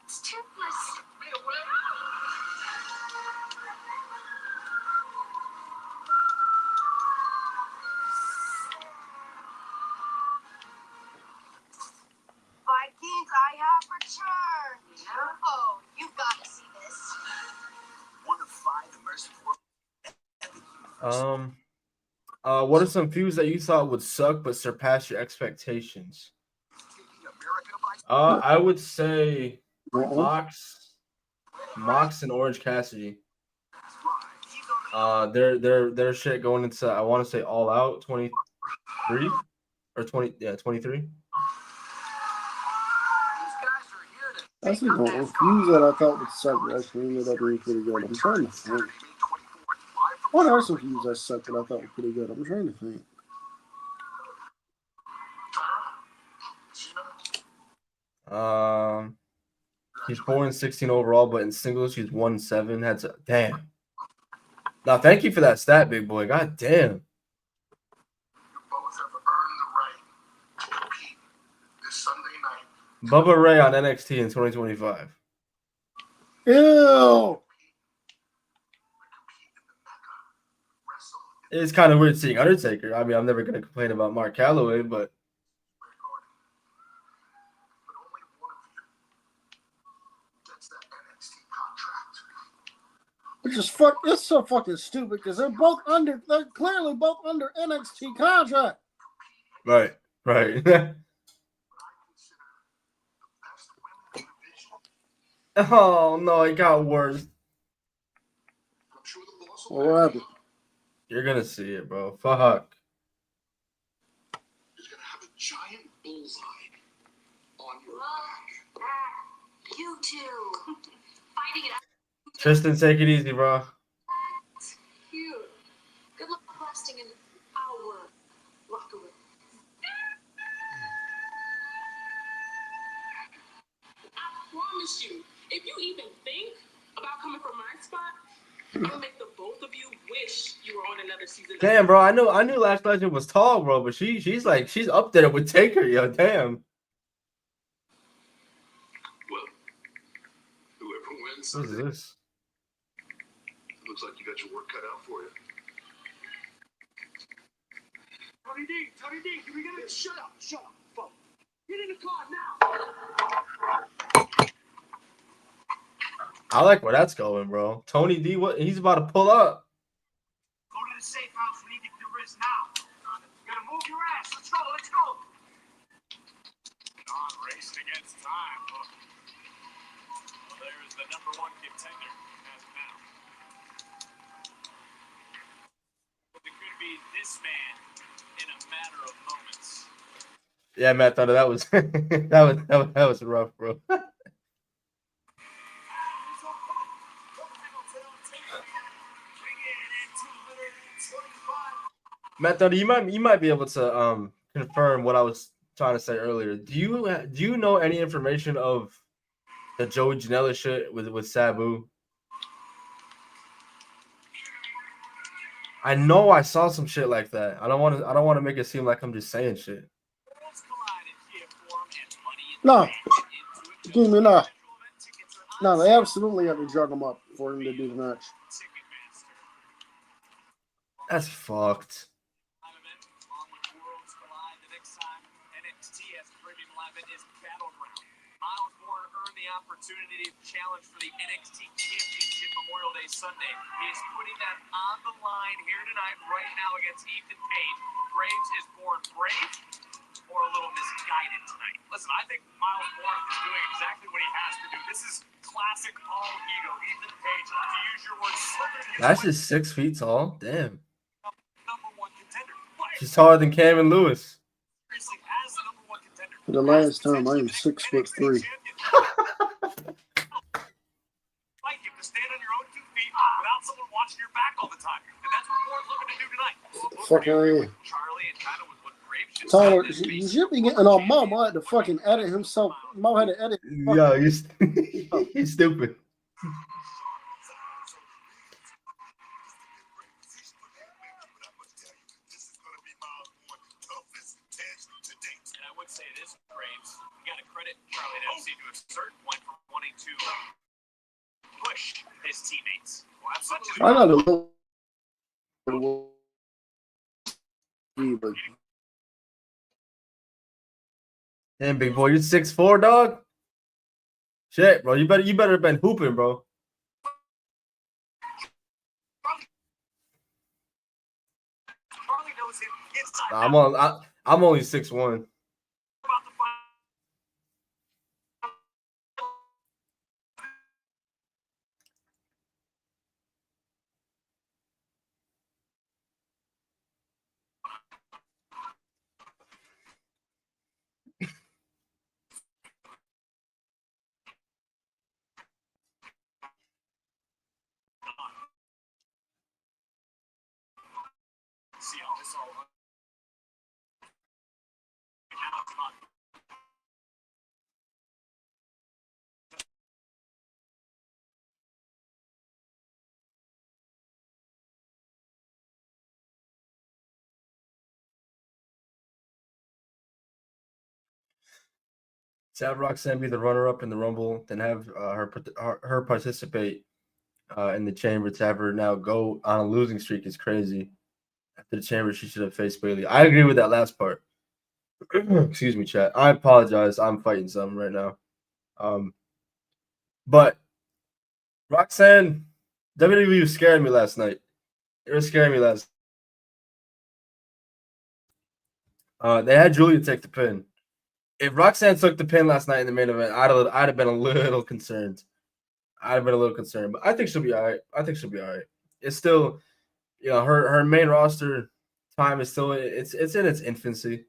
It's toothless. Me away. Vikings, I have returned. Oh, you gotta see this. One of 5 immersive worlds. What are some feuds that you thought would suck but surpass your expectations? I would say Mox and Orange Cassidy. Their shit going into, I want to say, All Out 23 or 23. Actually, the fuse that I thought would suck actually ended up being pretty good. I'm trying to think. What are some fuse that sucked that I thought were pretty good? I'm trying to think. He's 4-16 overall, but in singles he's 1-7. Damn. Now, thank you for that stat, big boy. God damn. You both have earned the right to compete this Sunday night. Bubba Ray on NXT in 2025. Ew! It's kind of weird seeing Undertaker. I mean, I'm never going to complain about Mark Calloway, but Only one of you gets that NXT contract. Which is it's so fucking stupid because they're clearly both under NXT contract. right. But I consider the best women's division. Oh no, it got worse. I'm sure the boss will What happened? You're gonna see it, bro. Fuck. is going to have a giant bullseye on your back. You two. Fighting it out. Tristan, take it easy, bro. Cute. Good luck lasting an hour. Locker room. I promise you, if you even think about coming from my spot, I'll make the both of you wish you were on another season. Damn, bro. I knew Last Legend was tall, bro, but she's up there with Taker, yo. Damn. Well, whoever wins, What is this? looks like you got your work cut out for you. Tony D, can we get it? Shut up, fuck. Get in the car now. I like where that's going, bro. Tony D, he's about to pull up. Go to the safe house and eat the wrist now. You gotta move your ass. Let's go. On racing against time. Well, there's the number 1 contender as of now. It could be this man in a matter of moments. Yeah, Matt Thunder, that was that was rough, bro. Matt Thunder, you might be able to confirm what I was trying to say earlier. Do you know any information of the Joey Janela shit with Sabu? I know I saw some shit like that. I don't want to make it seem like I'm just saying shit. No. Give me no. No, they absolutely have to drug him up for him to do the match. That's fucked. Opportunity to challenge for the NXT Championship Memorial Day Sunday. He is putting that on the line here tonight, right now against Ethan Page. Graves is born brave That's just 6 feet tall. Damn. Number one contender. Why She's taller than Cam and Lewis. seriously as the number one contender? For the last time, I am 6'3". Like you to stand on your own 2 feet without someone watching your back all the time. And that's what Ford's looking to do tonight. Fuck are you? Charlie and kind of with what Graves just Tyler, said, you should be getting on Mo. Mo had to fucking edit himself. Mo had to edit. Yo, you're stupid. And I would say this, Graves, you got to credit Charlie and FC to a certain point for wanting to push his teammates. Well, that's such a I got a little. But Damn, big boy, you're 6'4", dog. Shit, bro, you better have been hooping, bro. Charlie knows him inside Nah, I'm only 6'1". about the fight. See how this all now it's not. To have Roxanne be the runner-up in the Rumble, then have her participate in the Chamber, to have her now go on a losing streak is crazy. After the Chamber, she should have faced Bailey. I agree with that last part. Excuse me, chat. I apologize. I'm fighting something right now. But Roxanne, WWE was scaring me last night. They were scaring me last. They had Julia take the pin. If Roxanne took the pin last night in the main event, I'd have been a little concerned. But I think she'll be all right. It's still, her main roster time is still it's in its infancy.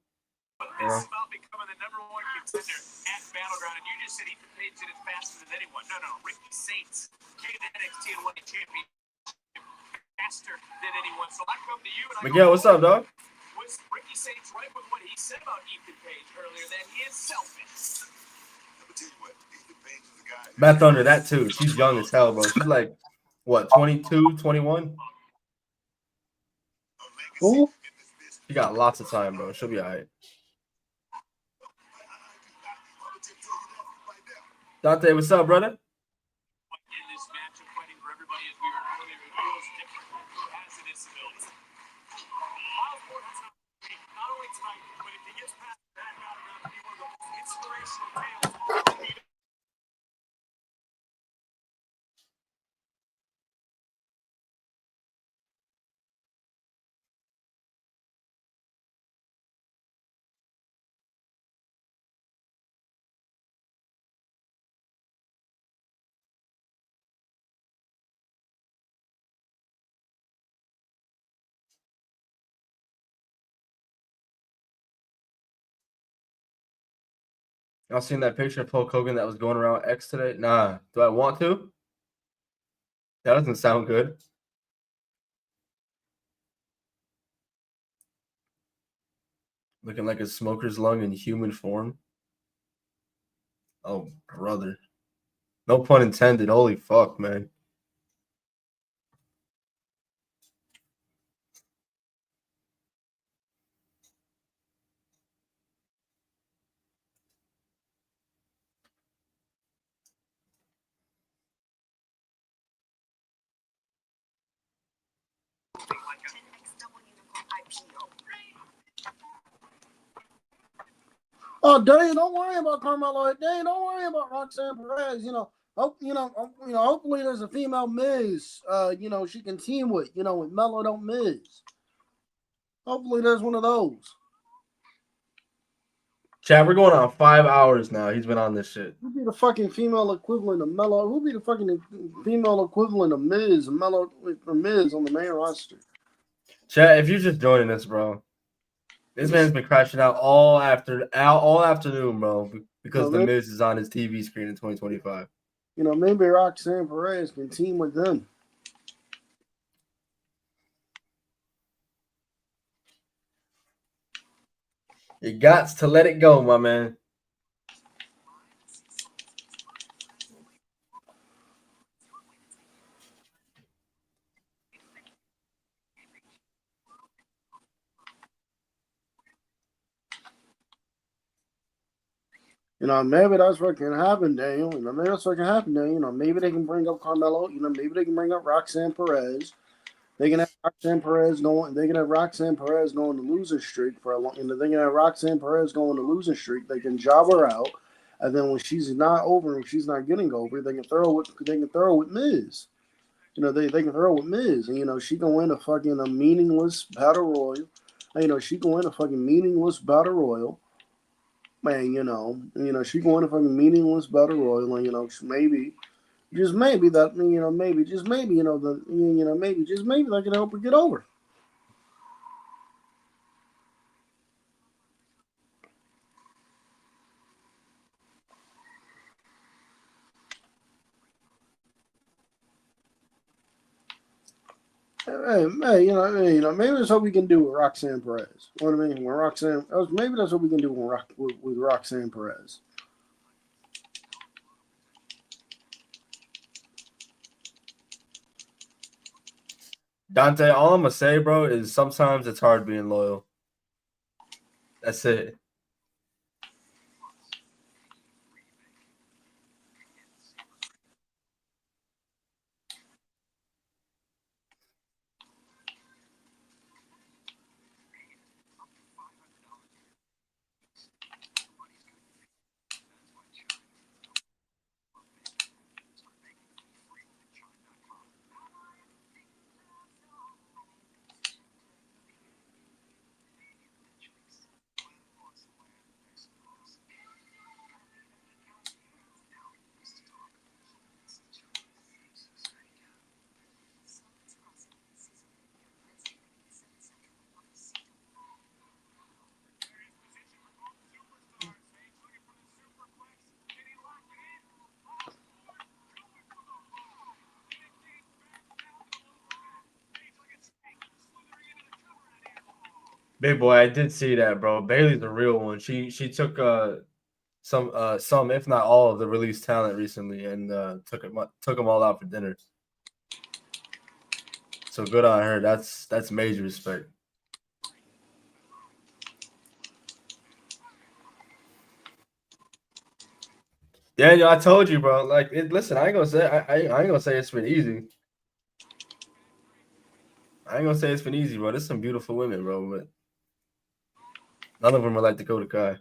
But this is about becoming the number one contender at Battleground, and you just said Ethan Page did it faster than anyone. No, Ricky Saints came to NXT and won the championship faster than anyone. So I come to you and I Miguel, what's up, dog? Was Ricky Saints right with what he said about Ethan Page earlier, that he is selfish? Let me tell you what, Ethan Page is the guy. Matt Thunder, that too. She's young as hell, bro. She's like, what, 22, 21? who? She got lots of time, bro. She'll be all right. Dante, what's up, brother? In this matchup, fighting for everybody, as we heard earlier, it feels different. Who has a disability? Miles Ford has an opportunity, not only tonight, but if he gets past that Battleground, to be one of the most inspirational tales. Y'all seen that picture of Hulk Hogan that was going around X today? Nah. Do I want to? That doesn't sound good. Looking like a smoker's lung in human form. Oh, brother. No pun intended. Holy fuck, man. Oh, Dane, don't worry about Carmelo. Dane, don't worry about Roxanne Perez. Hopefully there's a female Miz. She can team with. With Melo don't Miz. Hopefully there's one of those. Chad, we're going on 5 hours now. He's been on this shit. Who be the fucking female equivalent of Melo? Who be the fucking female equivalent of Miz? Melo or Miz on the main roster? Chad, if you're just joining us, bro, this man's been crashing out all afternoon, bro, because the Miz is on his TV screen in 2025. You know, maybe Roxanne Perez can team with them. You got to let it go, my man. You know, maybe that's what can happen, Daniel. You know, maybe that's what can happen, Daniel. You know, maybe they can bring up Carmelo. You know, maybe they can bring up Roxanne Perez. They can have Roxanne Perez going. They can have Roxanne Perez going to losing streak for a long. And they can have Roxanne Perez going to losing streak. They can job her out, and then when she's not over, and she's not getting over, they can throw with Miz. You know, they can throw with Miz, and you know she can win a meaningless battle royal. And, you know, she can win a fucking meaningless battle royal. Man, you know, she can win a fucking meaningless battle royal, and you know, maybe. Just maybe that you know, maybe just maybe you know the you know maybe just maybe that can help her get over. Hey, you know, maybe that's what we can do with Roxanne Perez. You know what I mean? Maybe that's what we can do with Roxanne Perez. Dante, all I'm gonna say, bro, is sometimes it's hard being loyal. That's it. Big boy, I did see that, bro. Bailey's a real one. She took some if not all of the released talent recently and took them all out for dinner. So good on her. That's major respect. Yeah, yo, I told you, bro. Like, listen, I ain't gonna say it's been easy. I ain't gonna say it's been easy, bro. There's some beautiful women, bro, but none of them are like Dakota Kai.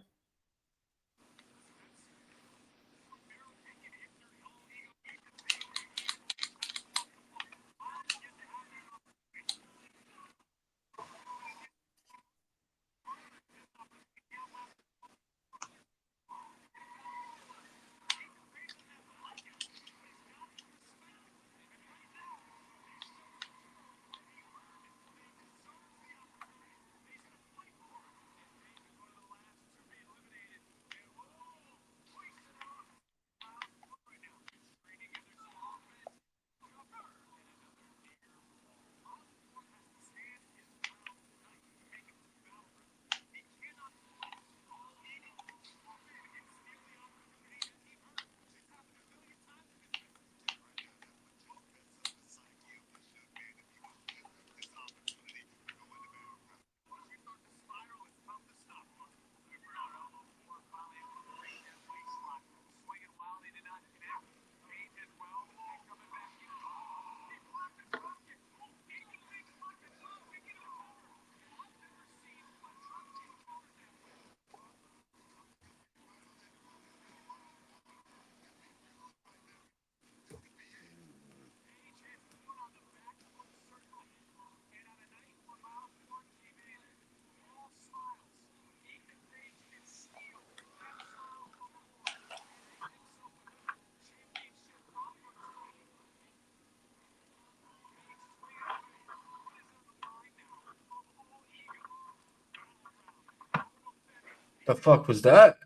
The fuck was that?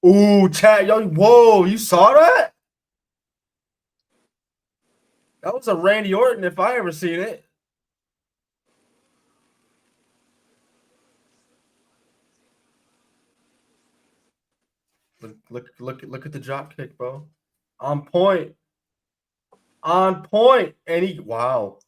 Ooh, chat, yo, whoa, you saw that? That was a Randy Orton if I ever seen it. Look at the drop kick, bro. On point. On point. And he wow.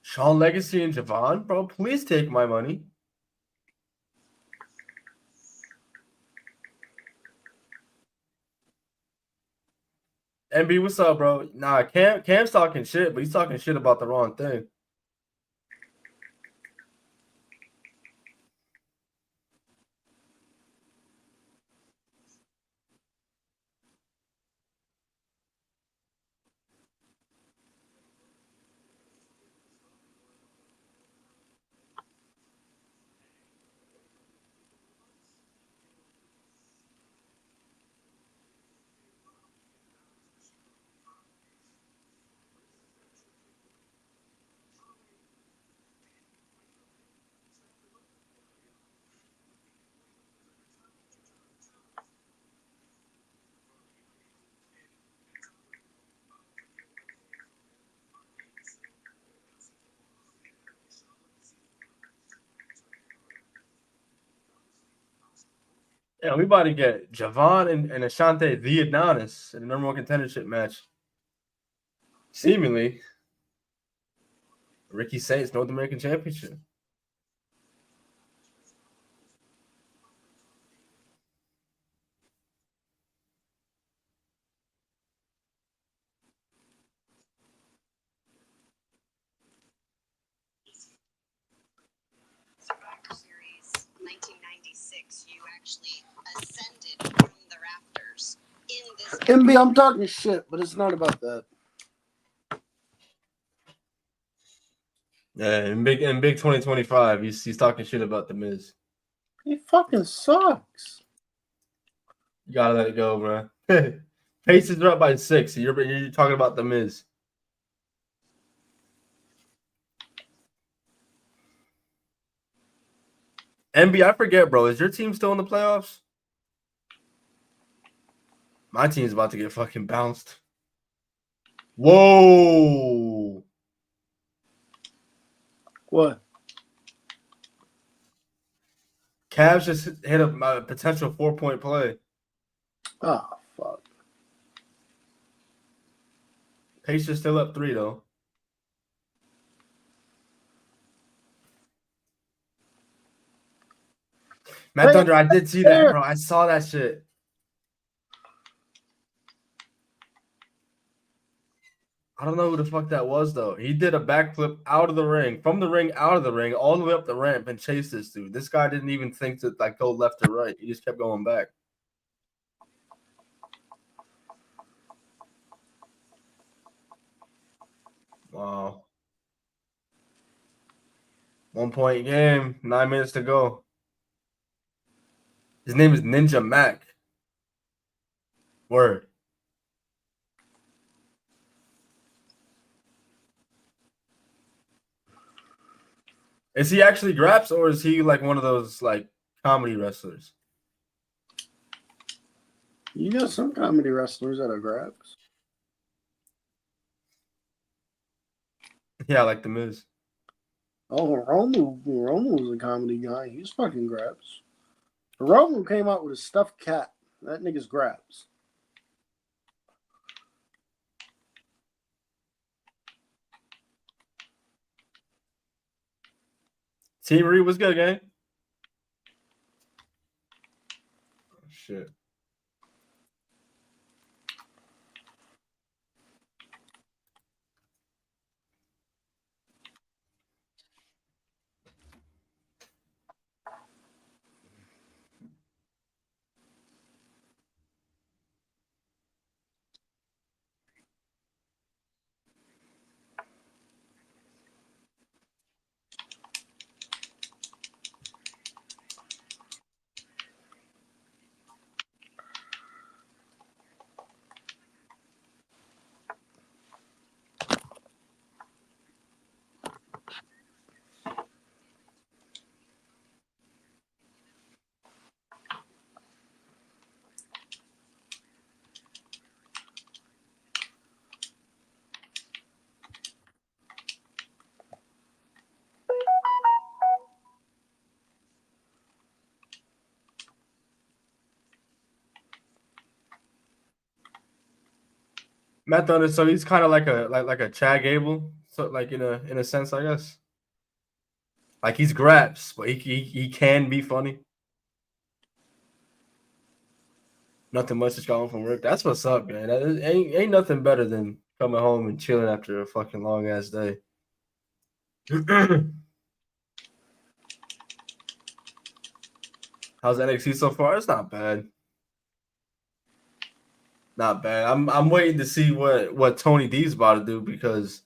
Sean Legacy and Javon, bro, please take my money. MB, what's up, bro? Nah, Cam's talking shit, but he's talking shit about the wrong thing. Yeah, we about to get Javon and Ashante the Adonis in the number one contendership match. Seemingly, Ricky Saints North American Championship. Survivor Series 1996, you actually ascended from the rafters in this. MB, I'm talking shit, but it's not about that. Yeah, in big 2025, he's talking shit about the Miz. He fucking sucks. You gotta let it go, bro. Pacers are up by 6. So you're talking about the Miz. MB, I forget, bro. Is your team still in the playoffs? My team's about to get fucking bounced. Whoa. What? Cavs just hit a potential 4-point play. Oh, fuck. Pacers still up 3, though. Matt Thunder, I did see that, bro. I saw that shit. I don't know who the fuck that was, though. He did a backflip out of the ring, from the ring, out of the ring, all the way up the ramp and chased this dude. This guy didn't even think to like go left or right. He just kept going back. Wow. 1-point game, 9 minutes to go. His name is Ninja Mac. Word. Is he actually Graps or is he like one of those like comedy wrestlers? You got some comedy wrestlers that are Graps. Yeah, like the Miz. Oh, Romo was a comedy guy. He's fucking Graps. Romo came out with a stuffed cat. That nigga's Graps. Team Reed was good, gang. Oh, shit. Matt Thunder, so he's kind of like a Chad Gable, so like in a sense, I guess. Like he's Graps, but he can be funny. Nothing much is going from work. That's what's up, man. Ain't nothing better than coming home and chilling after a fucking long ass day. How's NXT so far? It's not bad. Not bad. I'm waiting to see what Tony D's about to do because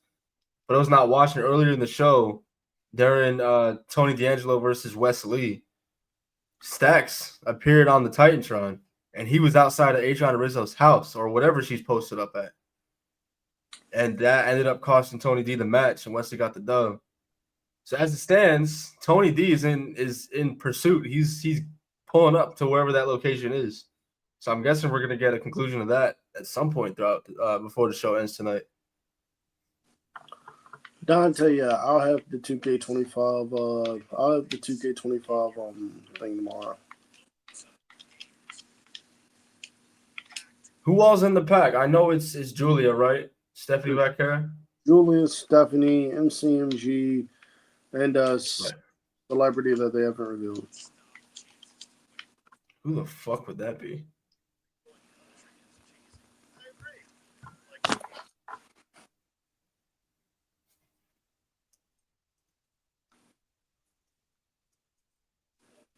for those not watching earlier in the show, during Tony D'Angelo versus Wes Lee, Stax appeared on the Titantron and he was outside of Adriana Rizzo's house or whatever she's posted up at. And that ended up costing Tony D the match and Wesley got the dub. So as it stands, Tony D is in pursuit. He's pulling up to wherever that location is. So I'm guessing we're gonna get a conclusion of that at some point throughout before the show ends tonight. Dante, yeah, I'll have the 2K25. I'll have the 2K25 thing tomorrow. Who all's in the pack? I know it's Julia, right? Stephanie back here. Julia, Stephanie, MCMG, and celebrity that they haven't revealed. Who the fuck would that be?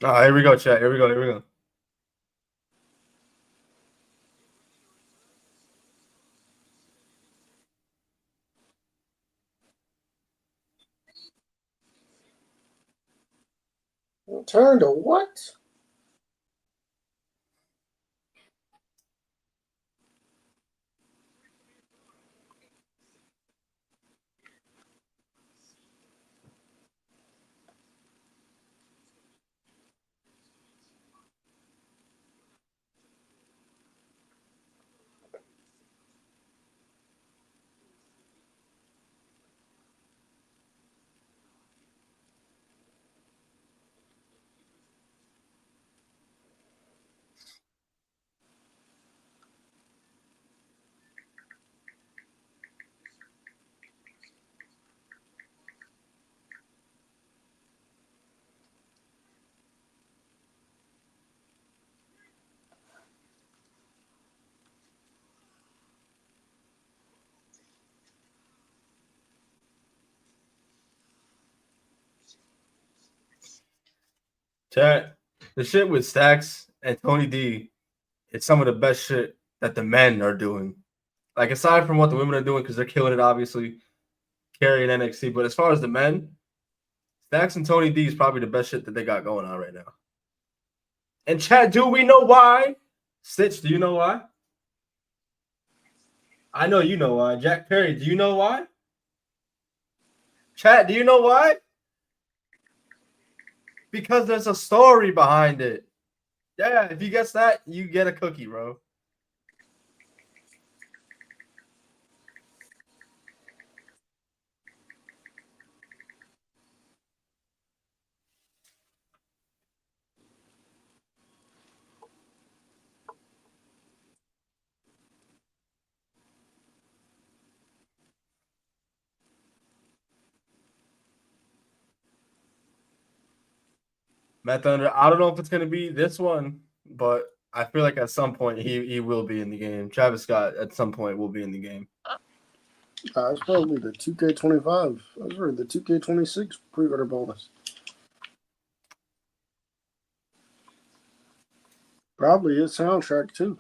Oh, here we go, chat. Here we go. Turn to what? Chat. The shit with Stax and Tony D, it's some of the best shit that the men are doing. Like aside from what the women are doing, because they're killing it, obviously, carrying NXT. But as far as the men, Stax and Tony D is probably the best shit that they got going on right now. And chat, do we know why? Stitch, do you know why? I know you know why. Jack Perry, do you know why? Chat, do you know why? Because there's a story behind it. Yeah, if you guess that, you get a cookie, bro. Matt Thunder, I don't know if it's gonna be this one, but I feel like at some point he will be in the game. Travis Scott at some point will be in the game. It's probably the 2K25. I was reading the 2K26 pre-order bonus. Probably his soundtrack too.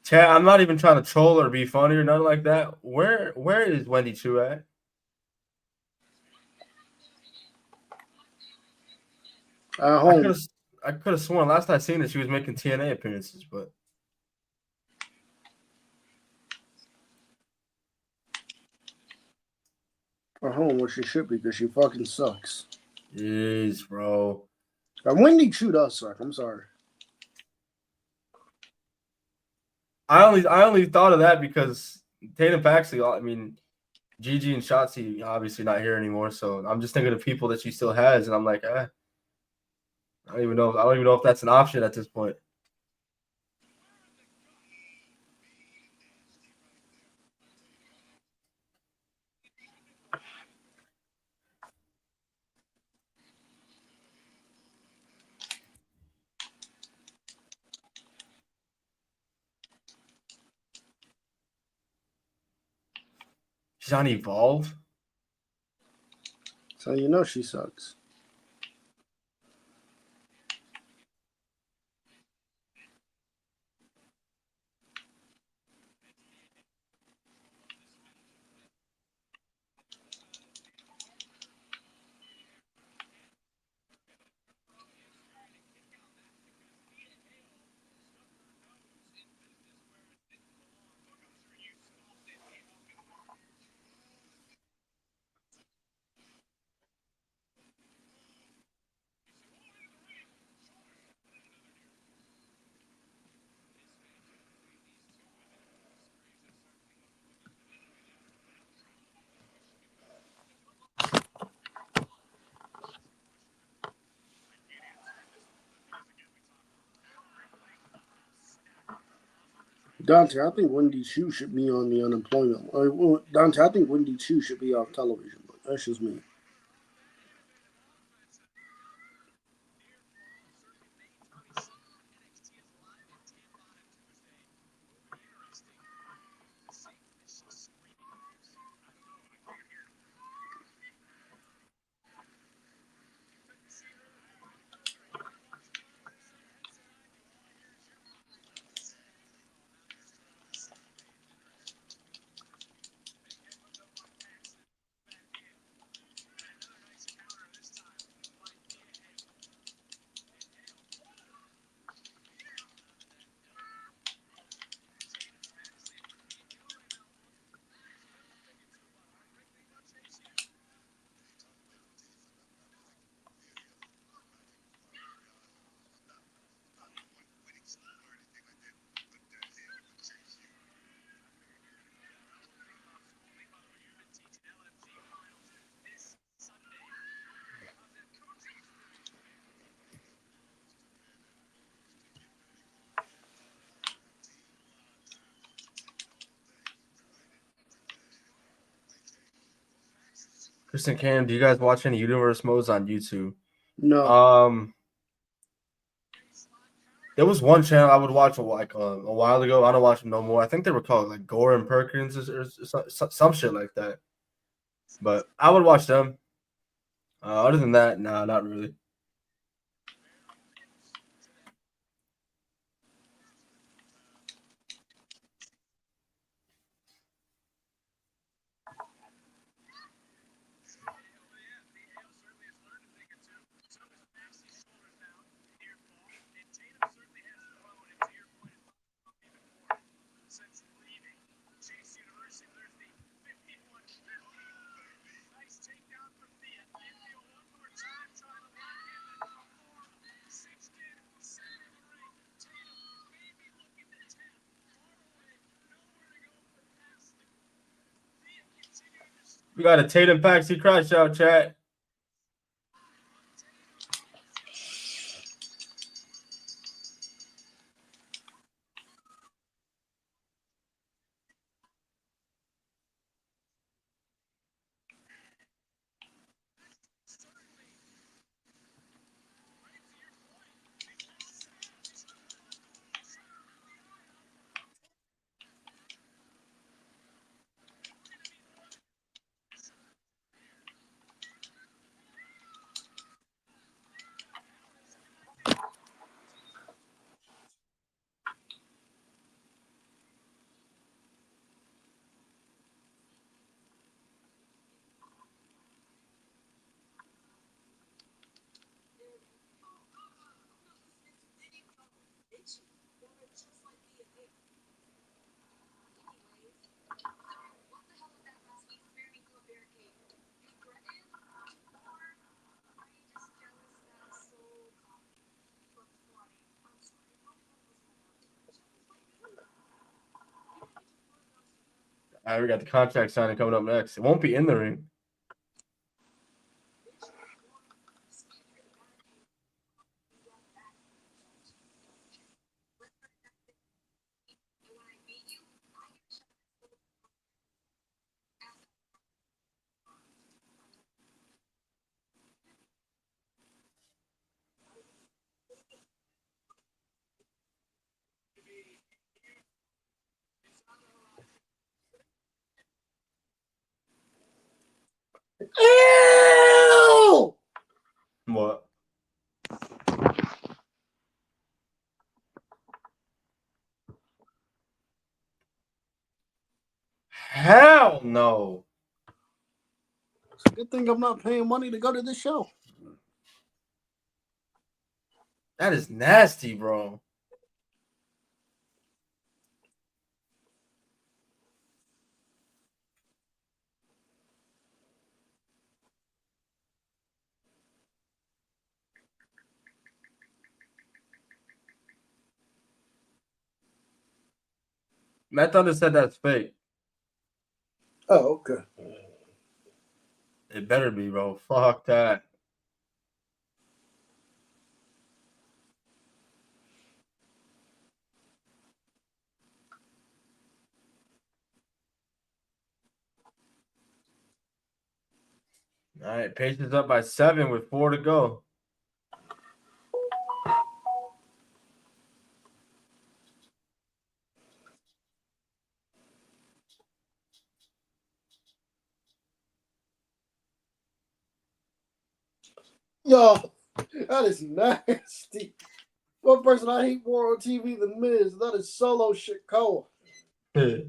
Chad, I'm not even trying to troll or be funny or nothing like that. Where is Wendy Chu at? At home. I could have sworn last I seen her she was making TNA appearances, but At home where she should be because she fucking sucks. jeez, bro. And Wendy Chu does suck. I'm sorry. I only thought of that because Tatum Paxley, I mean, Gigi and Shotzi obviously not here anymore, so I'm just thinking of people that she still has, and I'm like, I don't even know. I don't even know if that's an option at this point. She's on Evolve. So you know she sucks. Dante, I think Wendy Chu should be on the unemployment. Dante, I think Wendy Chu should be off television, but that's just me. Kristen Cam, do you guys watch any universe modes on YouTube? No. There was one channel I would watch a while ago. I don't watch them no more. I think they were called like Gore and Perkins or some shit like that. But I would watch them. Other than that, nah, not really. We got a Tatum Paxi crash out, chat. All right, we got the contract signing coming up next. It won't be in the ring. Ew! What? Hell no. It's a good thing I'm not paying money to go to this show. That is nasty, bro. Matt Thunder said that's fake. Oh, okay. It better be, bro. Fuck that. All right, Pacers up by 7 with 4 to go. Yo, that is nasty. One person I hate more on TV than Miz, that is Solo Shikoa. I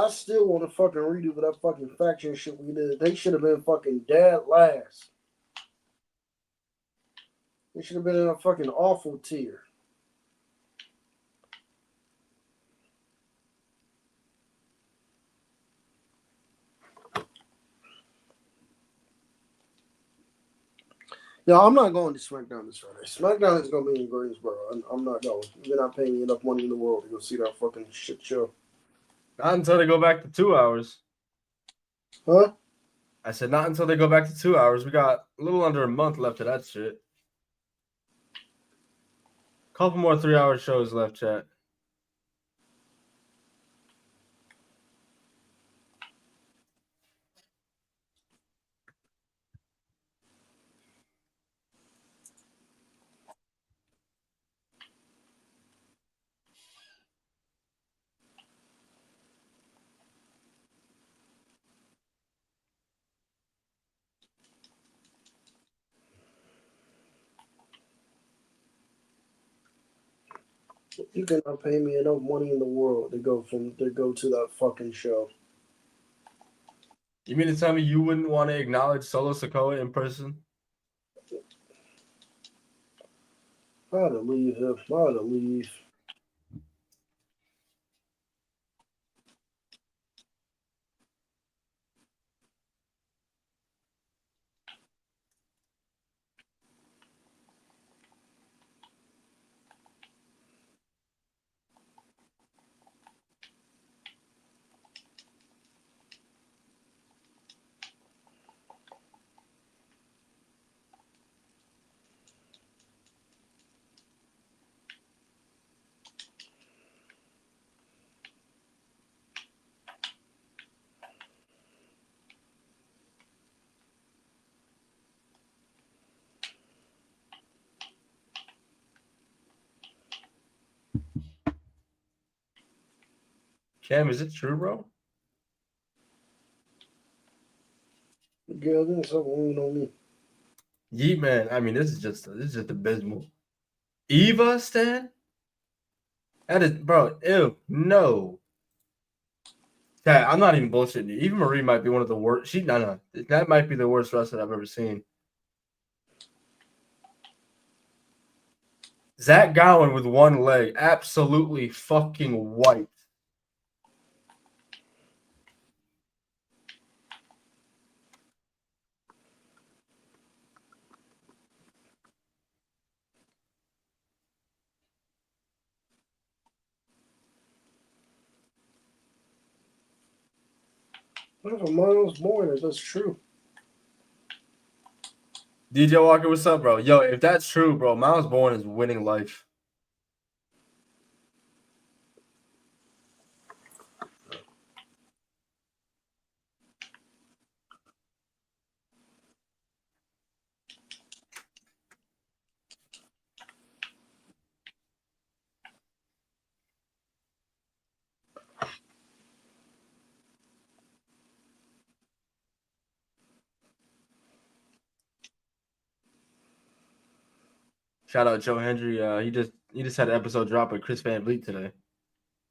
still want to fucking redo that fucking faction shit we did. They should have been fucking dead last. They should have been in a fucking awful tier. No, I'm not going to SmackDown this Friday. SmackDown is going to be in Greensboro. I'm not going. You're not paying me enough money in the world to go see that fucking shit show. Not until they go back to 2 hours. Huh? I said not until they go back to 2 hours. We got a little under a month left of that shit. Couple more 3-hour shows left, chat. You cannot pay me enough money in the world to go to that fucking show. You mean to tell me you wouldn't want to acknowledge Solo Sikoa in person? I ought to leave him. I ought to leave. Cam, is it true, bro? Girl, give me something on me. Yeet, man. I mean, this is just abysmal. Eva Stan? That is, bro. Ew, no. Yeah, I'm not even bullshitting you. Eva Marie might be one of the worst. No. That might be the worst wrestler I've ever seen. Zach Gowen with one leg, absolutely fucking white. That's a Miles Bourne. That's true. DJ Walker, what's up, bro? Yo, if that's true, bro, Miles Bourne is winning life. Shout out Joe Hendry. He just had an episode drop with Chris Van Vliet today.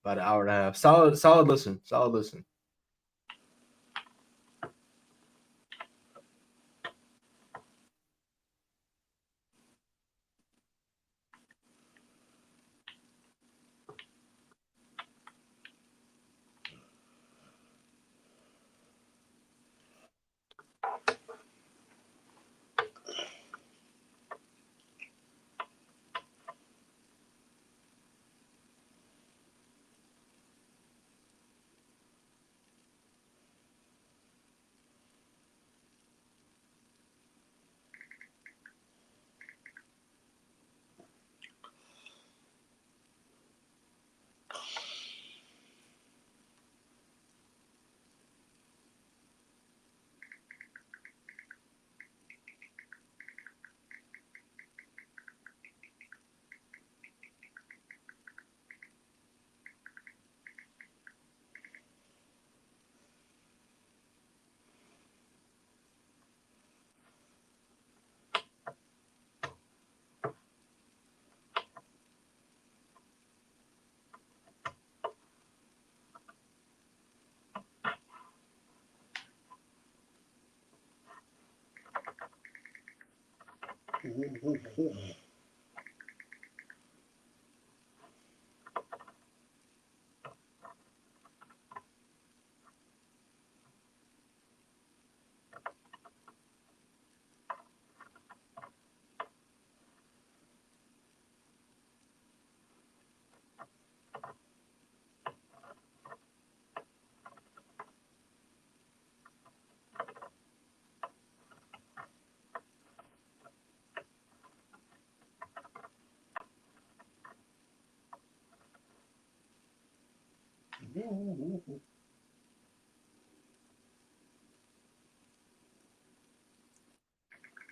About an hour and a half. Solid listen. Solid listen.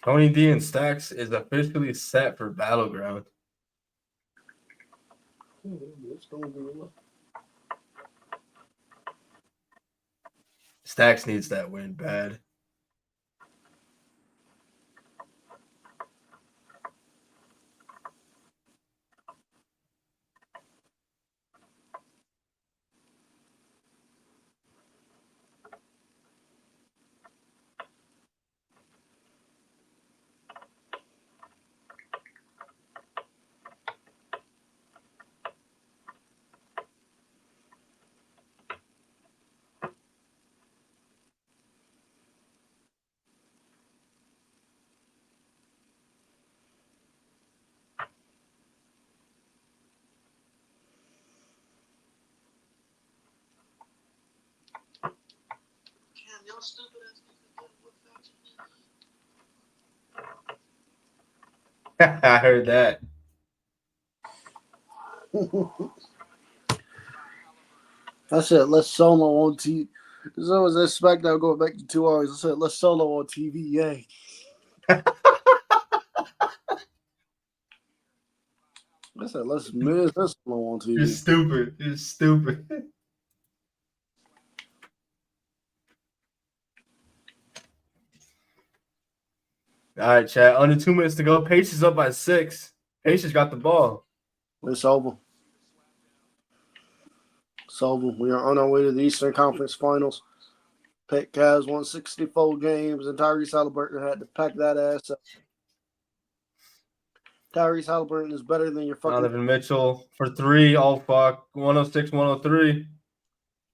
Tony D and Stacks is officially set for Battleground. Stacks needs that win bad. I heard that. I said, let's solo on TV. So was that SmackDown going back to 2 hours? I said, let's solo on TV. Yay. I said, let's solo on TV. You're stupid. You're stupid. All right, Chad. Under 2 minutes to go. Pacers up by 6. Pacers got the ball. It's over. It's over. We are on our way to the Eastern Conference Finals. Cavs won 64 games, and Tyrese Halliburton had to pack that ass up. Tyrese Halliburton is better than your fucking. Donovan Mitchell for 3. Oh, fuck. 106, 103.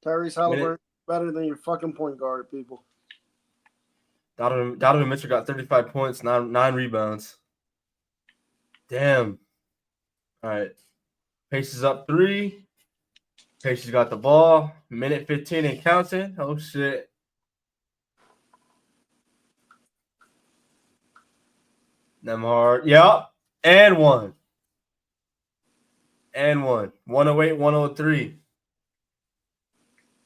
Tyrese Halliburton is better than your fucking point guard, people. Donovan Mitchell got 35 points, 9 rebounds. Damn. All right. Pacers up 3. Pacers got the ball. Minute 15 and counting. Oh, shit. Nemhard. Yep. And 1. 108, 103.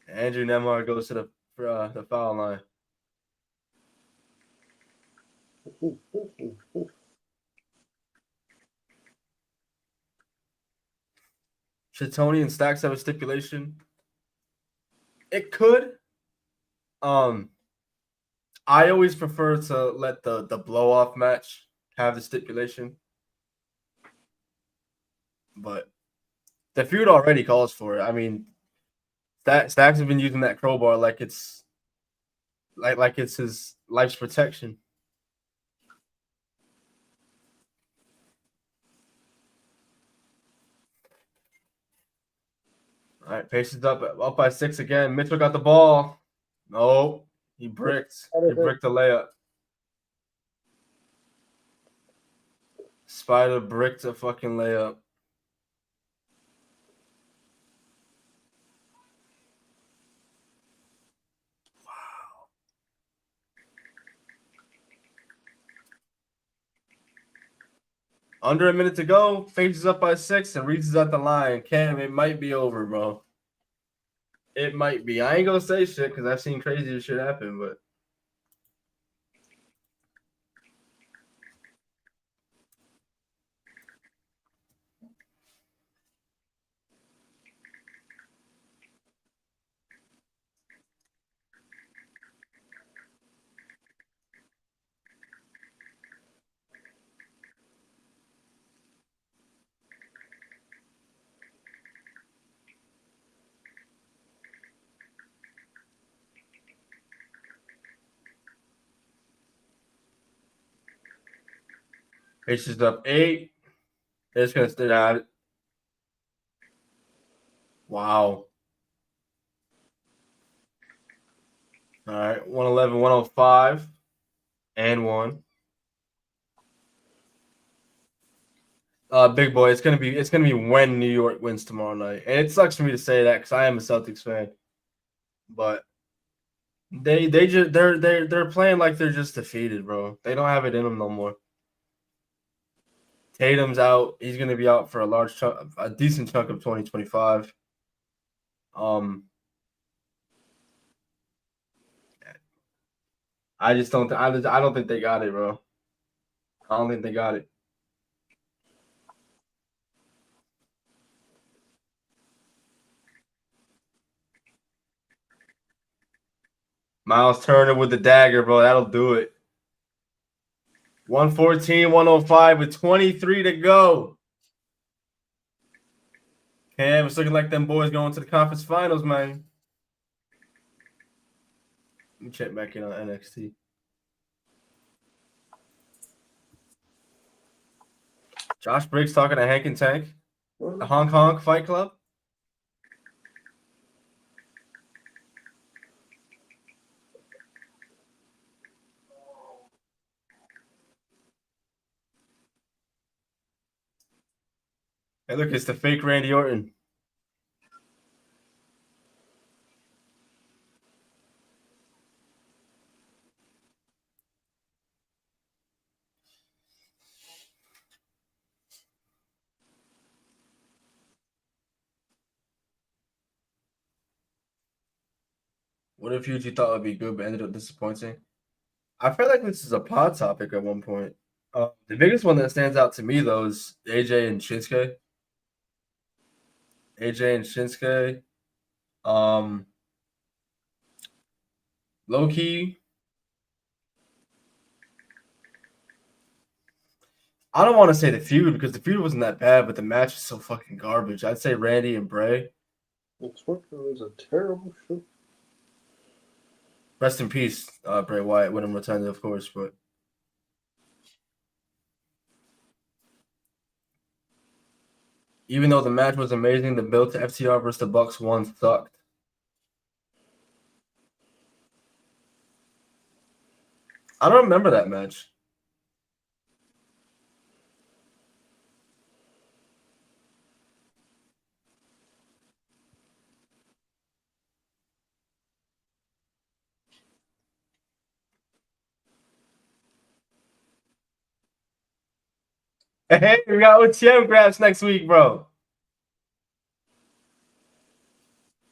Andrew Nemhard goes to the foul line. Should Tony and Stacks have a stipulation? It could. I always prefer to let the blow-off match have the stipulation. But the feud already calls for it. I mean, Stacks has been using that crowbar like it's his life's protection. All right, Pacers up by 6 again. Mitchell got the ball. No, he bricked. He bricked the layup. Spider bricked a fucking layup. Wow. Under a minute to go. Pacers up by 6 and Reeds is at the line. Cam, it might be over, bro. It might be. I ain't gonna say shit because I've seen crazier shit happen, but Pacers up 8. They're just gonna stay at it. Wow. All right, 111, 105, and 1. Big boy, it's gonna be when New York wins tomorrow night, and it sucks for me to say that because I am a Celtics fan, but they're playing like they're just defeated, bro. They don't have it in them no more. Tatum's out. He's gonna be out for a decent chunk of 2025. I just don't. I don't think they got it, bro. I don't think they got it. Miles Turner with the dagger, bro. That'll do it. 114, 105 with 23 to go. Cam, it's looking like them boys going to the conference finals, man. Let me check back in on NXT. Josh Briggs talking to Hank and Tank. The Hong Kong Fight Club. Hey, look, it's the fake Randy Orton. What if you thought would be good but ended up disappointing? I feel like this is a pod topic at one point. The biggest one that stands out to me, though, is AJ and Shinsuke. AJ and Shinsuke. Low key. I don't want to say the feud because the feud wasn't that bad, but the match is so fucking garbage. I'd say Randy and Bray. It was a terrible show. Rest in peace, Bray Wyatt, when I'm returned, of course. But even though the match was amazing, the build to FTR versus the Bucks one sucked. I don't remember that match. Hey, we got OTM grabs next week, bro.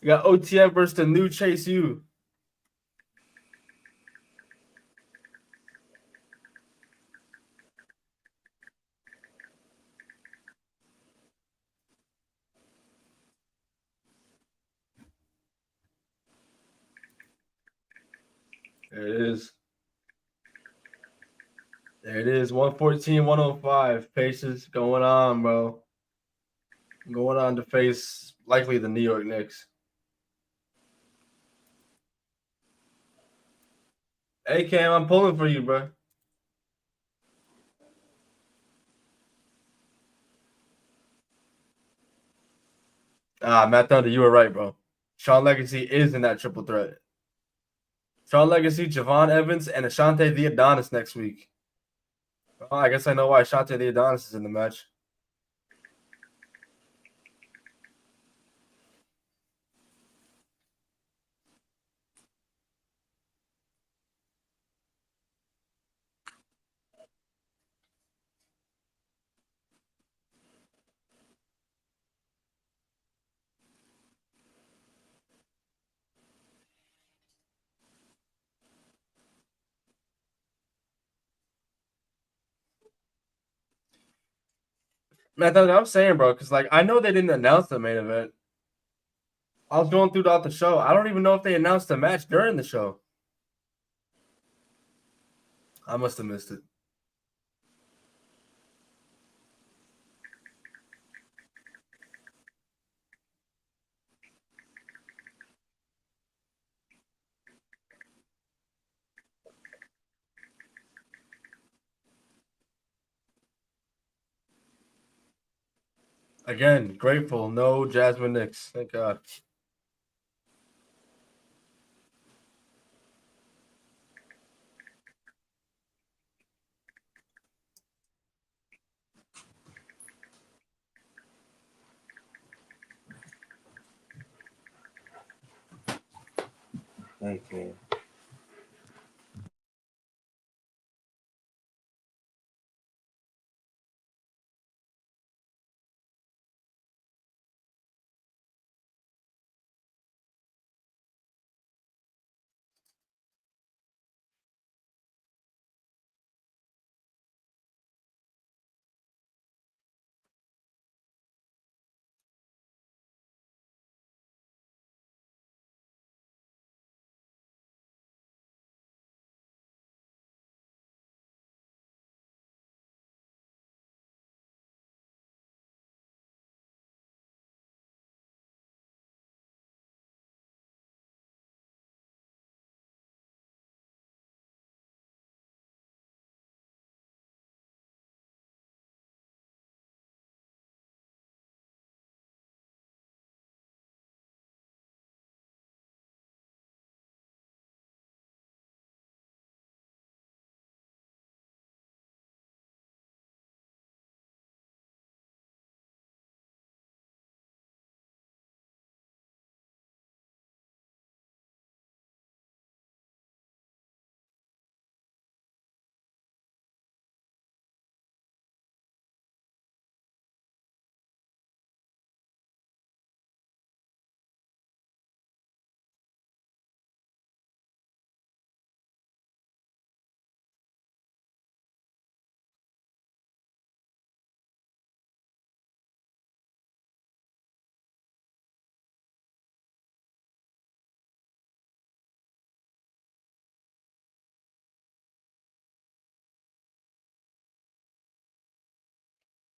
We got OTM versus the new Chase U. There it is. There it is. 114, 105. Paces going on, bro. Going on to face likely the New York Knicks. Hey, Cam, I'm pulling for you, bro. Matt Thunder, you were right, bro. Sean Legacy is in that triple threat. Sean Legacy, Javon Evans, and Ashante the Adonis next week. Oh, I guess I know why Ashante the Adonis is in the match. Matt Thunder, I'm saying, bro, because like I know they didn't announce the main event. I was going throughout the show. I don't even know if they announced the match during the show. I must have missed it. Again, grateful. No Jasmine Nix. Thank God. Thank you.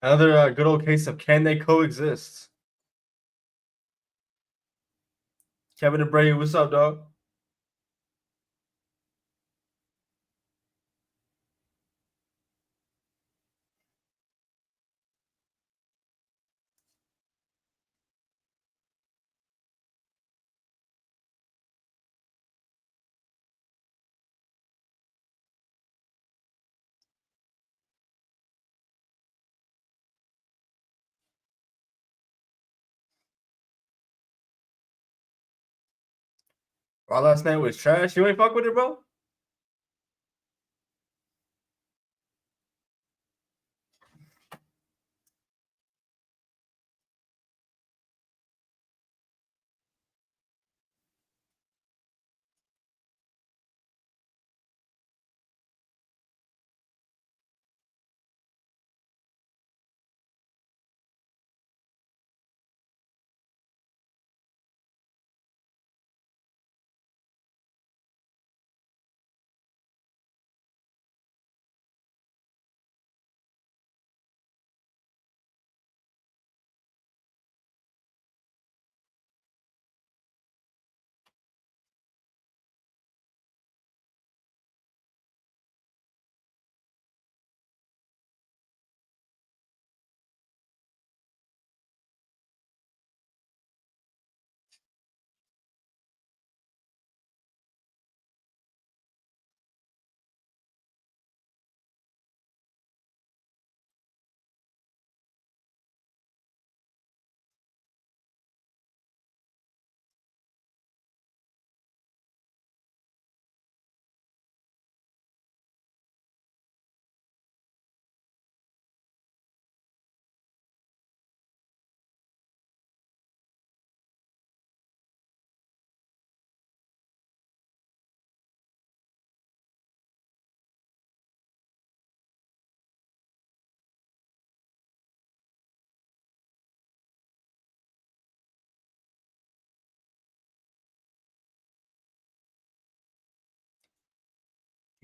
Another good old case of can they coexist? Kevin and Brady, what's up, dog? Our last night was trash. You ain't fuck with it, bro?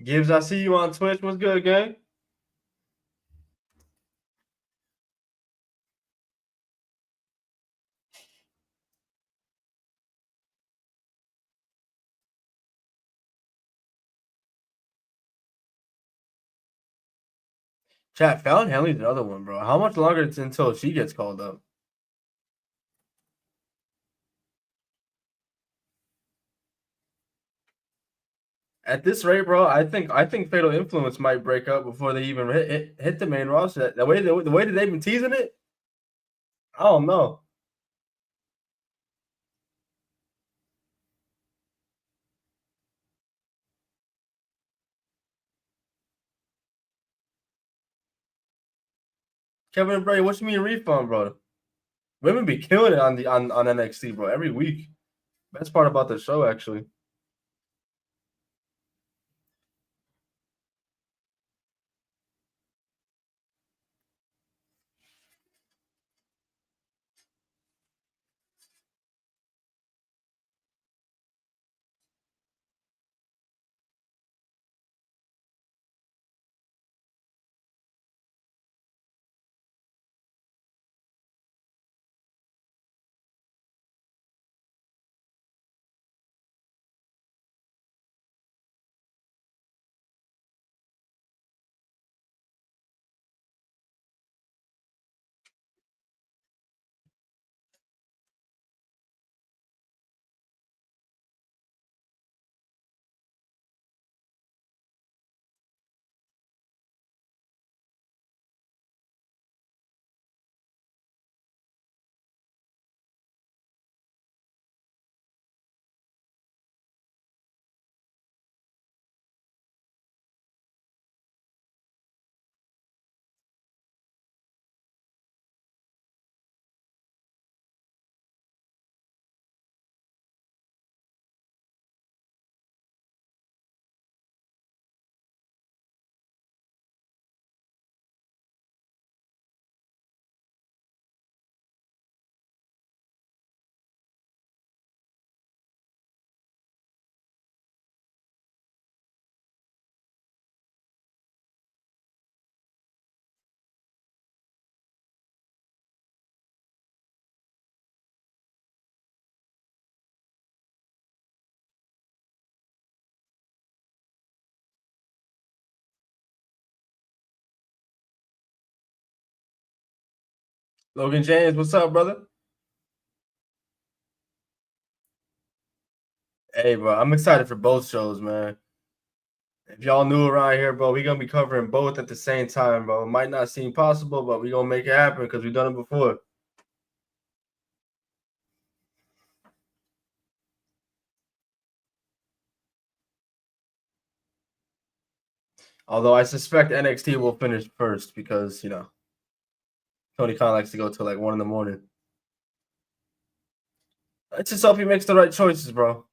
Gibbs, I see you on Twitch. What's good, gang? Chat, Fallon Henley's another one, bro. How much longer until she gets called up? At this rate, bro, I think Fatal Influence might break up before they even hit the main roster. The way that they've been teasing it, I don't know. Kevin and Bray, what you mean refund, bro? Women be killing it on NXT, bro, every week. Best part about the show, actually. Logan James, what's up, brother? Hey, bro, I'm excited for both shows, man. If y'all new around here, bro, we gonna be covering both at the same time, bro. It might not seem possible, but we gonna make it happen because we've done it before. Although I suspect NXT will finish first because Tony Khan likes to go till like 1 a.m. I just hope he makes the right choices, bro.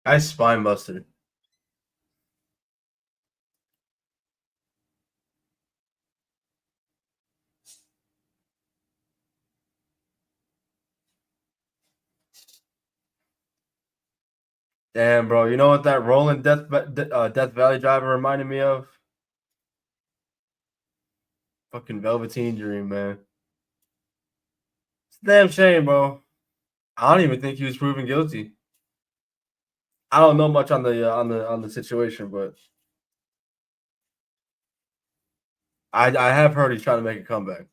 I spine busted. Damn, bro. You know what that rolling Death Valley driver reminded me of? Fucking Velveteen Dream, man. It's a damn shame, bro. I don't even think he was proven guilty. I don't know much on the situation, but I have heard he's trying to make a comeback.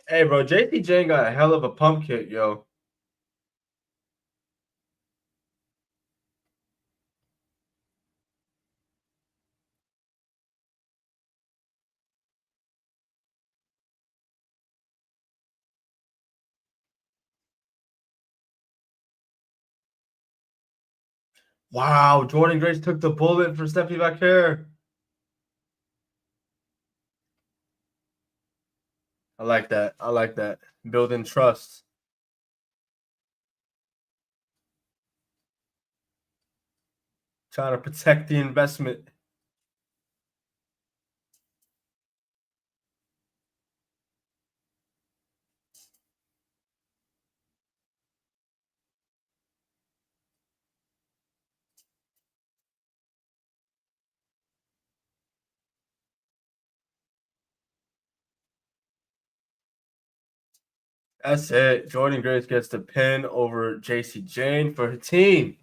Hey, bro, JP Jane got a hell of a pump kick, yo. Wow, Jordan Grace took the bullet for Stephanie Vaquer. I like that. I like that. Building trust. Trying to protect the investment. That's it. Jordan Grace gets the pin over JC Jane for her team.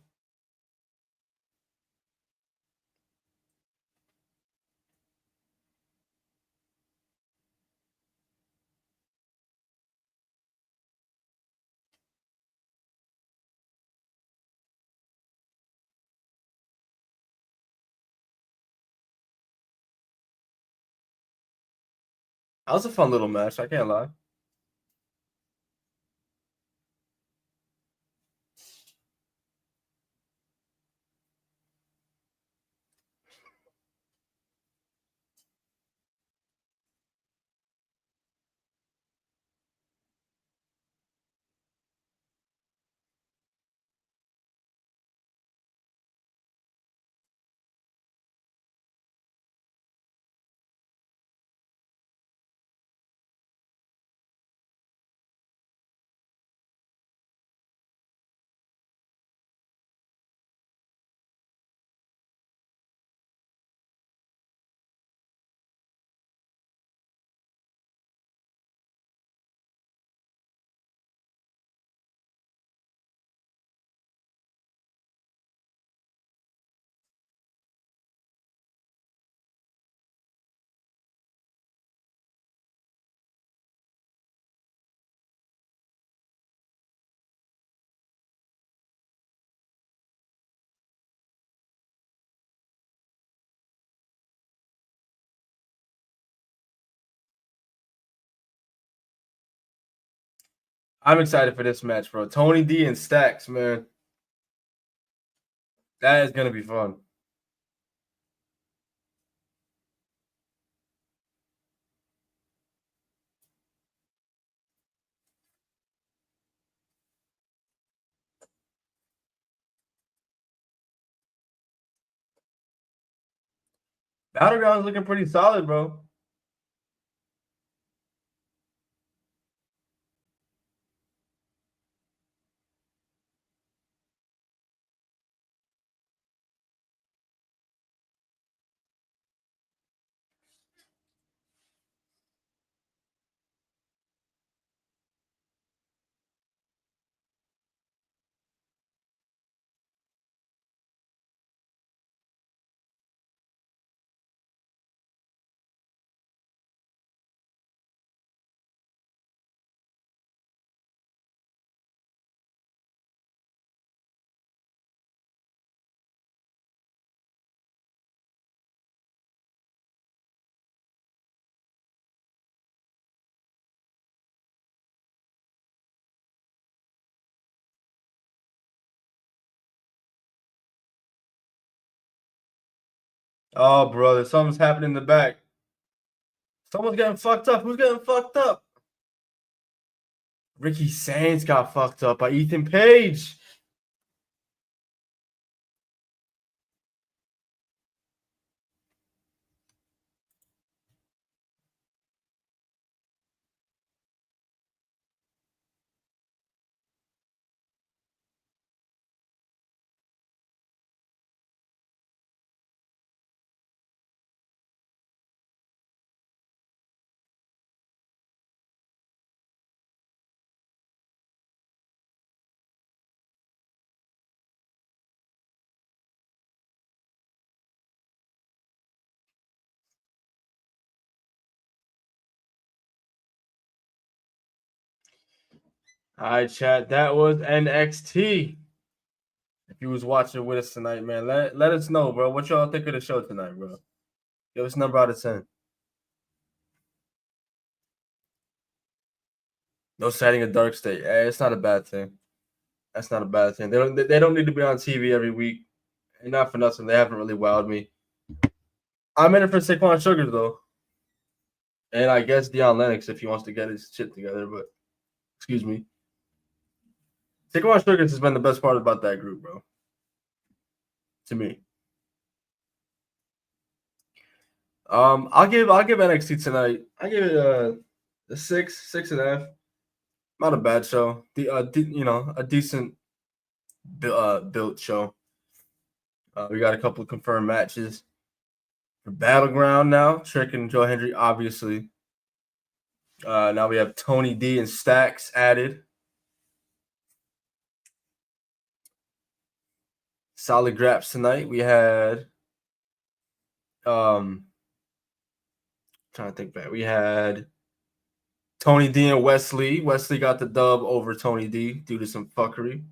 That was a fun little match. I can't lie. I'm excited for this match, bro. Tony D and Stacks, man. That is gonna be fun. Battleground's looking pretty solid, bro. Oh, brother, something's happening in the back. Someone's getting fucked up. Who's getting fucked up? Ricky Sainz got fucked up by Ethan Page. All right, chat. That was NXT. If you was watching with us tonight, man, let us know, bro. What y'all think of the show tonight, bro? Give us a number out of 10. No setting a dark state. It's not a bad thing. That's not a bad thing. They don't need to be on TV every week. And not for nothing. They haven't really wowed me. I'm in it for Saquon Sugar, though. And I guess Deion Lennox if he wants to get his shit together, but excuse me. Saquon Sugar has been the best part about that group, bro. To me. I'll give NXT tonight. I give it a 6.5. Not a bad show. A decent built show. We got a couple of confirmed matches for Battleground now. Trick and Joe Hendry, obviously. Now we have Tony D and Stacks added. Solid graps tonight. We had trying to think back. We had Tony D and Wesley. Wesley got the dub over Tony D due to some fuckery.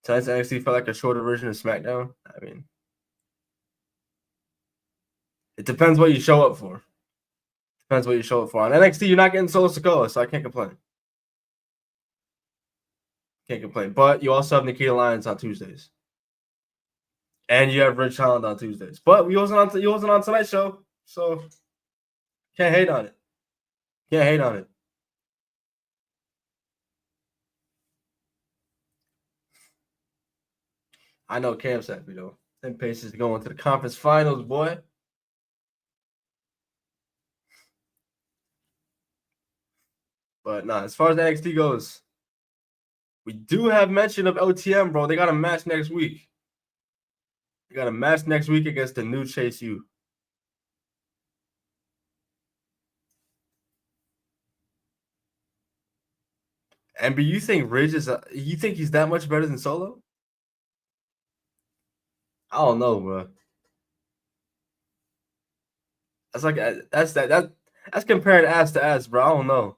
Tonight's NXT felt like a shorter version of SmackDown. I mean, It depends what you show up for. Depends what you show up for. On NXT, you're not getting Solo Sikoa, so I can't complain. Can't complain. But you also have Nikita Lyons on Tuesdays. And you have Rich Holland on Tuesdays. But he wasn't on tonight's show, so can't hate on it. Can't hate on it. I know Cam's happy though. Them Pacers going to the conference finals, boy. But nah, as far as NXT goes, we do have mention of OTM, bro. They got a match next week. They got a match next week against the new Chase U. And but you think Ridge is you think he's that much better than Solo? I don't know, bro. That's like that's comparing ass to ass, bro. I don't know.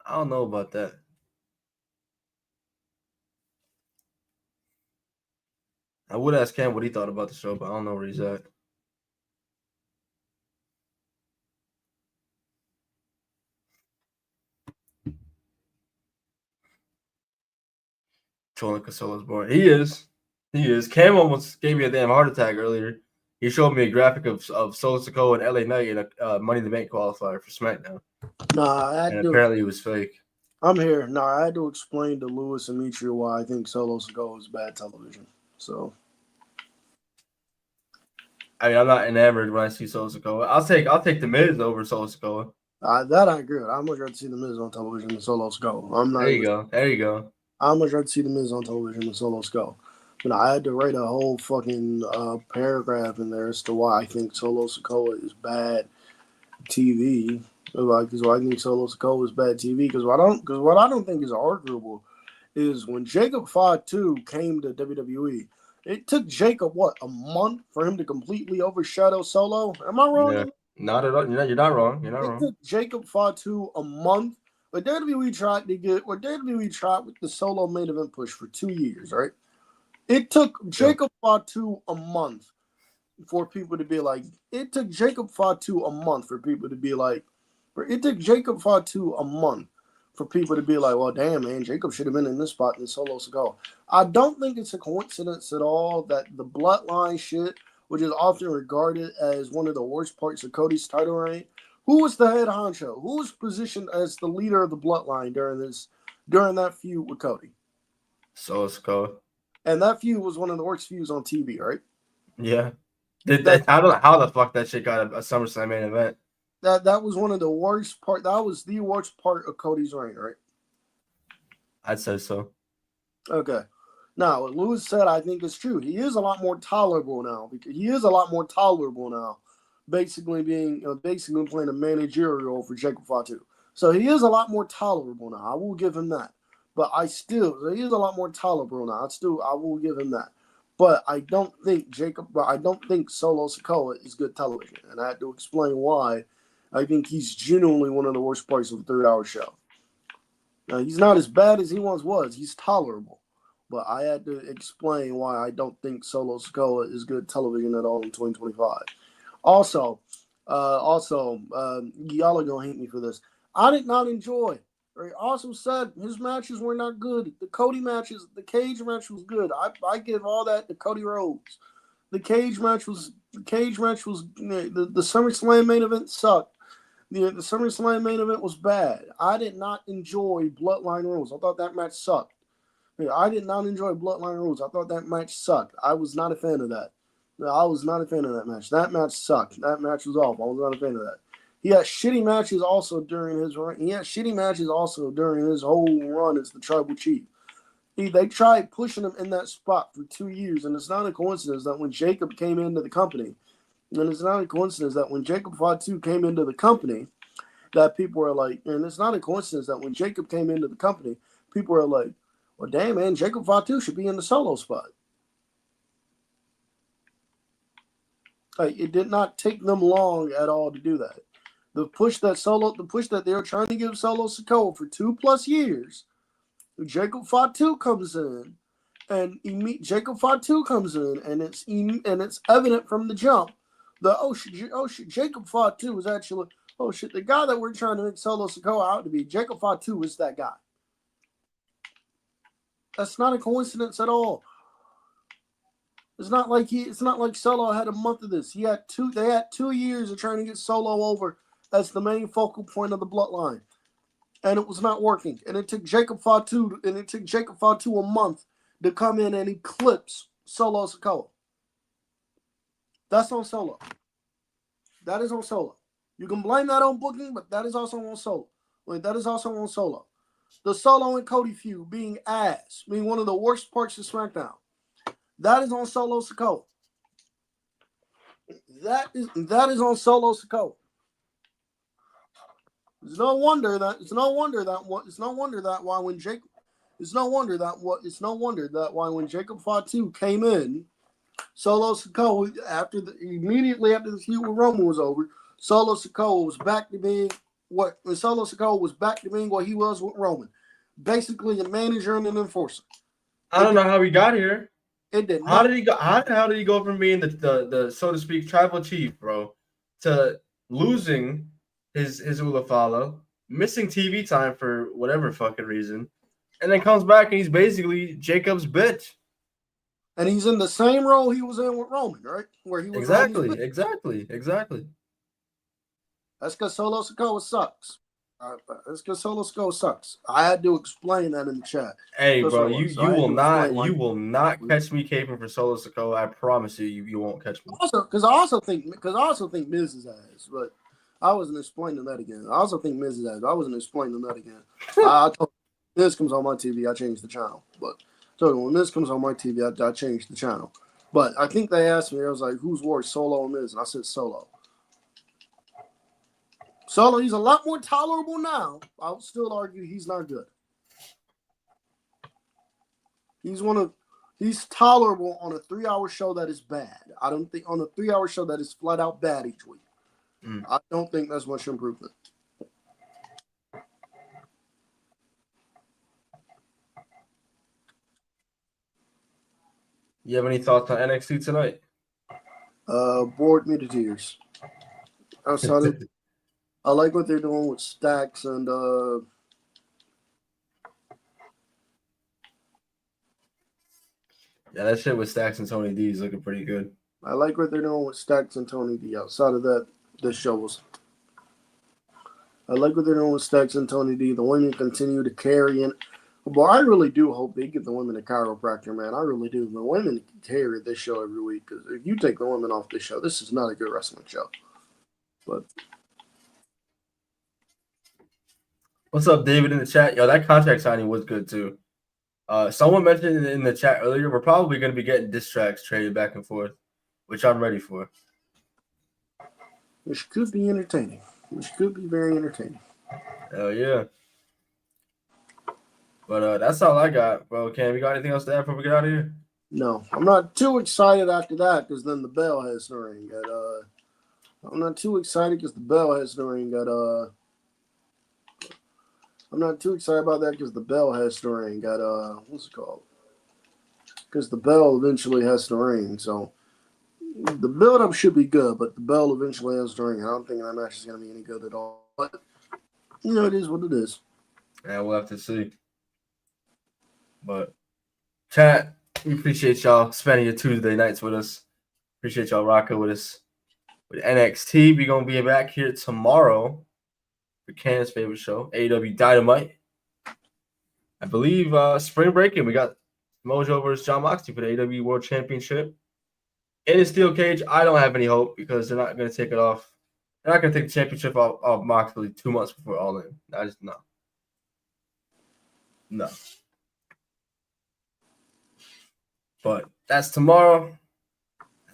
I don't know about that. I would ask Cam what he thought about the show, but I don't know where he's at. Trolling because Solo's boring. He is. He is. Cam almost gave me a damn heart attack earlier. He showed me a graphic of Solo Sikoa and LA Knight in a Money in the Bank qualifier for SmackDown. Nah, and apparently it was fake. I'm here. Nah, I had to explain to Lewis and Mitchell why I think Solo Sikoa is bad television. So, I mean, I'm not enamored when I see Solo Sikoa. I'll take the Miz over Solo Sikoa. that I agree with. I'd much rather see the Miz on television than Solo Sikoa. There you go. I'd much rather see the Miz on television than Solo Sikoa. But I had to write a whole fucking paragraph in there as to why I think Solo Sikoa is bad TV. Because I think Solo Sikoa is bad TV. Because what I don't think is arguable is when Jacob Fatu came to WWE, it took Jacob a month for him to completely overshadow Solo. Am I wrong? Yeah, not at all. You're not wrong. It took Jacob Fatu a month. But WWE tried with the Solo main event push for 2 years, right? It took Jacob Fatu a month for people to be like. It took Jacob Fatu a month for people to be like. It took Jacob Fatu a month for people to be like, well, damn, man, Jacob should have been in this spot in Solo Sikoa. I don't think it's a coincidence at all that the bloodline shit, which is often regarded as one of the worst parts of Cody's title reign, who was the head honcho? Who was positioned as the leader of the bloodline during that feud with Cody? Solo Sikoa. And that feud was one of the worst feuds on TV, right? Yeah. I don't know how the fuck that shit got a SummerSlam main event. That was one of the worst part. That was the worst part of Cody's reign, right? I'd say so. Okay. Now, what Lewis said, I think is true. He is a lot more tolerable now. Basically playing a managerial role for Jacob Fatu. So he is a lot more tolerable now. I will give him that. But he is a lot more tolerable now. I will give him that. But I don't think Solo Sikoa is good television. And I had to explain why I think he's genuinely one of the worst parts of the 3-hour show. Now, he's not as bad as he once was. He's tolerable. But I had to explain why I don't think Solo Sikoa is good television at all in 2025. Also, y'all are going to hate me for this. I did not enjoy. He also said his matches were not good. The cage match was good. I give all that to Cody Rhodes. The cage match was the SummerSlam main event sucked. The SummerSlam main event was bad. I did not enjoy Bloodline Rules. I thought that match sucked. I did not enjoy Bloodline Rules. I thought that match sucked. I was not a fan of that. I was not a fan of that match. That match sucked. That match was awful. I was not a fan of that. He had shitty matches also during his run. He had shitty matches also during his whole run as the Tribal Chief. They tried pushing him in that spot for 2 years, and it's not a coincidence that when Jacob came into the company, that people were like, and it's not a coincidence that when Jacob came into the company, people were like, well, damn, man, Jacob Fatu should be in the Solo spot. It did not take them long at all to do that. The push that they were trying to give Solo Sikoa for 2+ years, Jacob Fatu comes in, and it's evident from the jump Jacob Fatu was actually the guy that we're trying to make Solo Sikoa out to be. Jacob Fatu is that guy. That's not a coincidence at all. It's not like Solo had a month of this. They had 2 years of trying to get Solo over as the main focal point of the bloodline. And it was not working. And it took Jacob Fatu a month to come in and eclipse Solo Sikoa. That's on Solo. That is on Solo. You can blame that on booking, but that is also on Solo. The Solo and Cody feud being one of the worst parts of SmackDown. That is on Solo Sikoa. That is on Solo Sikoa. It's no wonder that why when Jacob Fatu came in, Solo Sikoa immediately after the feud with Roman was over, Solo Sikoa was back to being what he was with Roman, basically a manager and an enforcer. I don't know how he got here. It did. How did he go? How did he go from being the so to speak tribal chief, bro, to losing his Ulafala, missing TV time for whatever fucking reason, and then comes back and he's basically Jacob's bitch. And he's in the same role he was in with Roman, right? Where he was exactly. That's because Solo Sikoa sucks. I had to explain that in the chat. Hey, bro, you will not catch me caping for Solo Sikoa. I promise you won't catch me. Because I also think Miz is ass, but I wasn't explaining that again. I also think Miz is ass. I wasn't explaining that again. I told Miz comes on my TV, I change the channel. But so when Miz comes on my TV, I change the channel. But I think they asked me, I was like, who's worse, Solo or Miz? And I said Solo. Solo, he's a lot more tolerable now. I would still argue he's not good. He's tolerable on a 3-hour show that is bad. I don't think on a 3-hour show that is flat out bad each week. I don't think that's much improvement. You have any thoughts on NXT tonight? Bored me to tears. I like what they're doing with Stacks and yeah, that shit with Stacks and Tony D is looking pretty good. I like what they're doing with Stacks and Tony D. Outside of that, this show was. I like what they're doing with Stacks and Tony D. The women continue to carry in. But I really do hope they get the women a chiropractor, man. I really do. The women carry this show every week because if you take the women off this show, this is not a good wrestling show. But. What's up, David, in the chat? Yo, that contract signing was good, too. Someone mentioned in the chat earlier, we're probably going to be getting diss tracks traded back and forth, which I'm ready for. Which could be entertaining. Which could be very entertaining. Hell yeah. But that's all I got, bro. Cam, you got anything else to add before we get out of here? No, I'm not too excited after that because then the bell has to ring. I'm not too excited because the bell has to ring. I'm not too excited about that because the bell has to ring. What's it called? Because the bell eventually has to ring. So the build-up should be good, but the bell eventually has to ring. I don't think that match is going to be any good at all. But, it is what it is. Yeah, we'll have to see. But, chat, we appreciate y'all spending your Tuesday nights with us. Appreciate y'all rocking with us. With NXT, we're going to be back here tomorrow for Cam's favorite show, AEW Dynamite. I believe spring breaking, we got Mojo versus John Moxley for the AEW World Championship. In a steel cage, I don't have any hope because they're not going to take it off. They're not going to take the championship off Moxley 2 months before All In. I just, no. No. But that's tomorrow.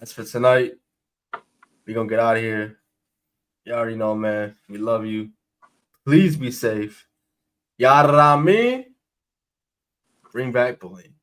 That's for tonight. We're going to get out of here. You already know, man. We love you. Please be safe. Yarami. Bring back bullying.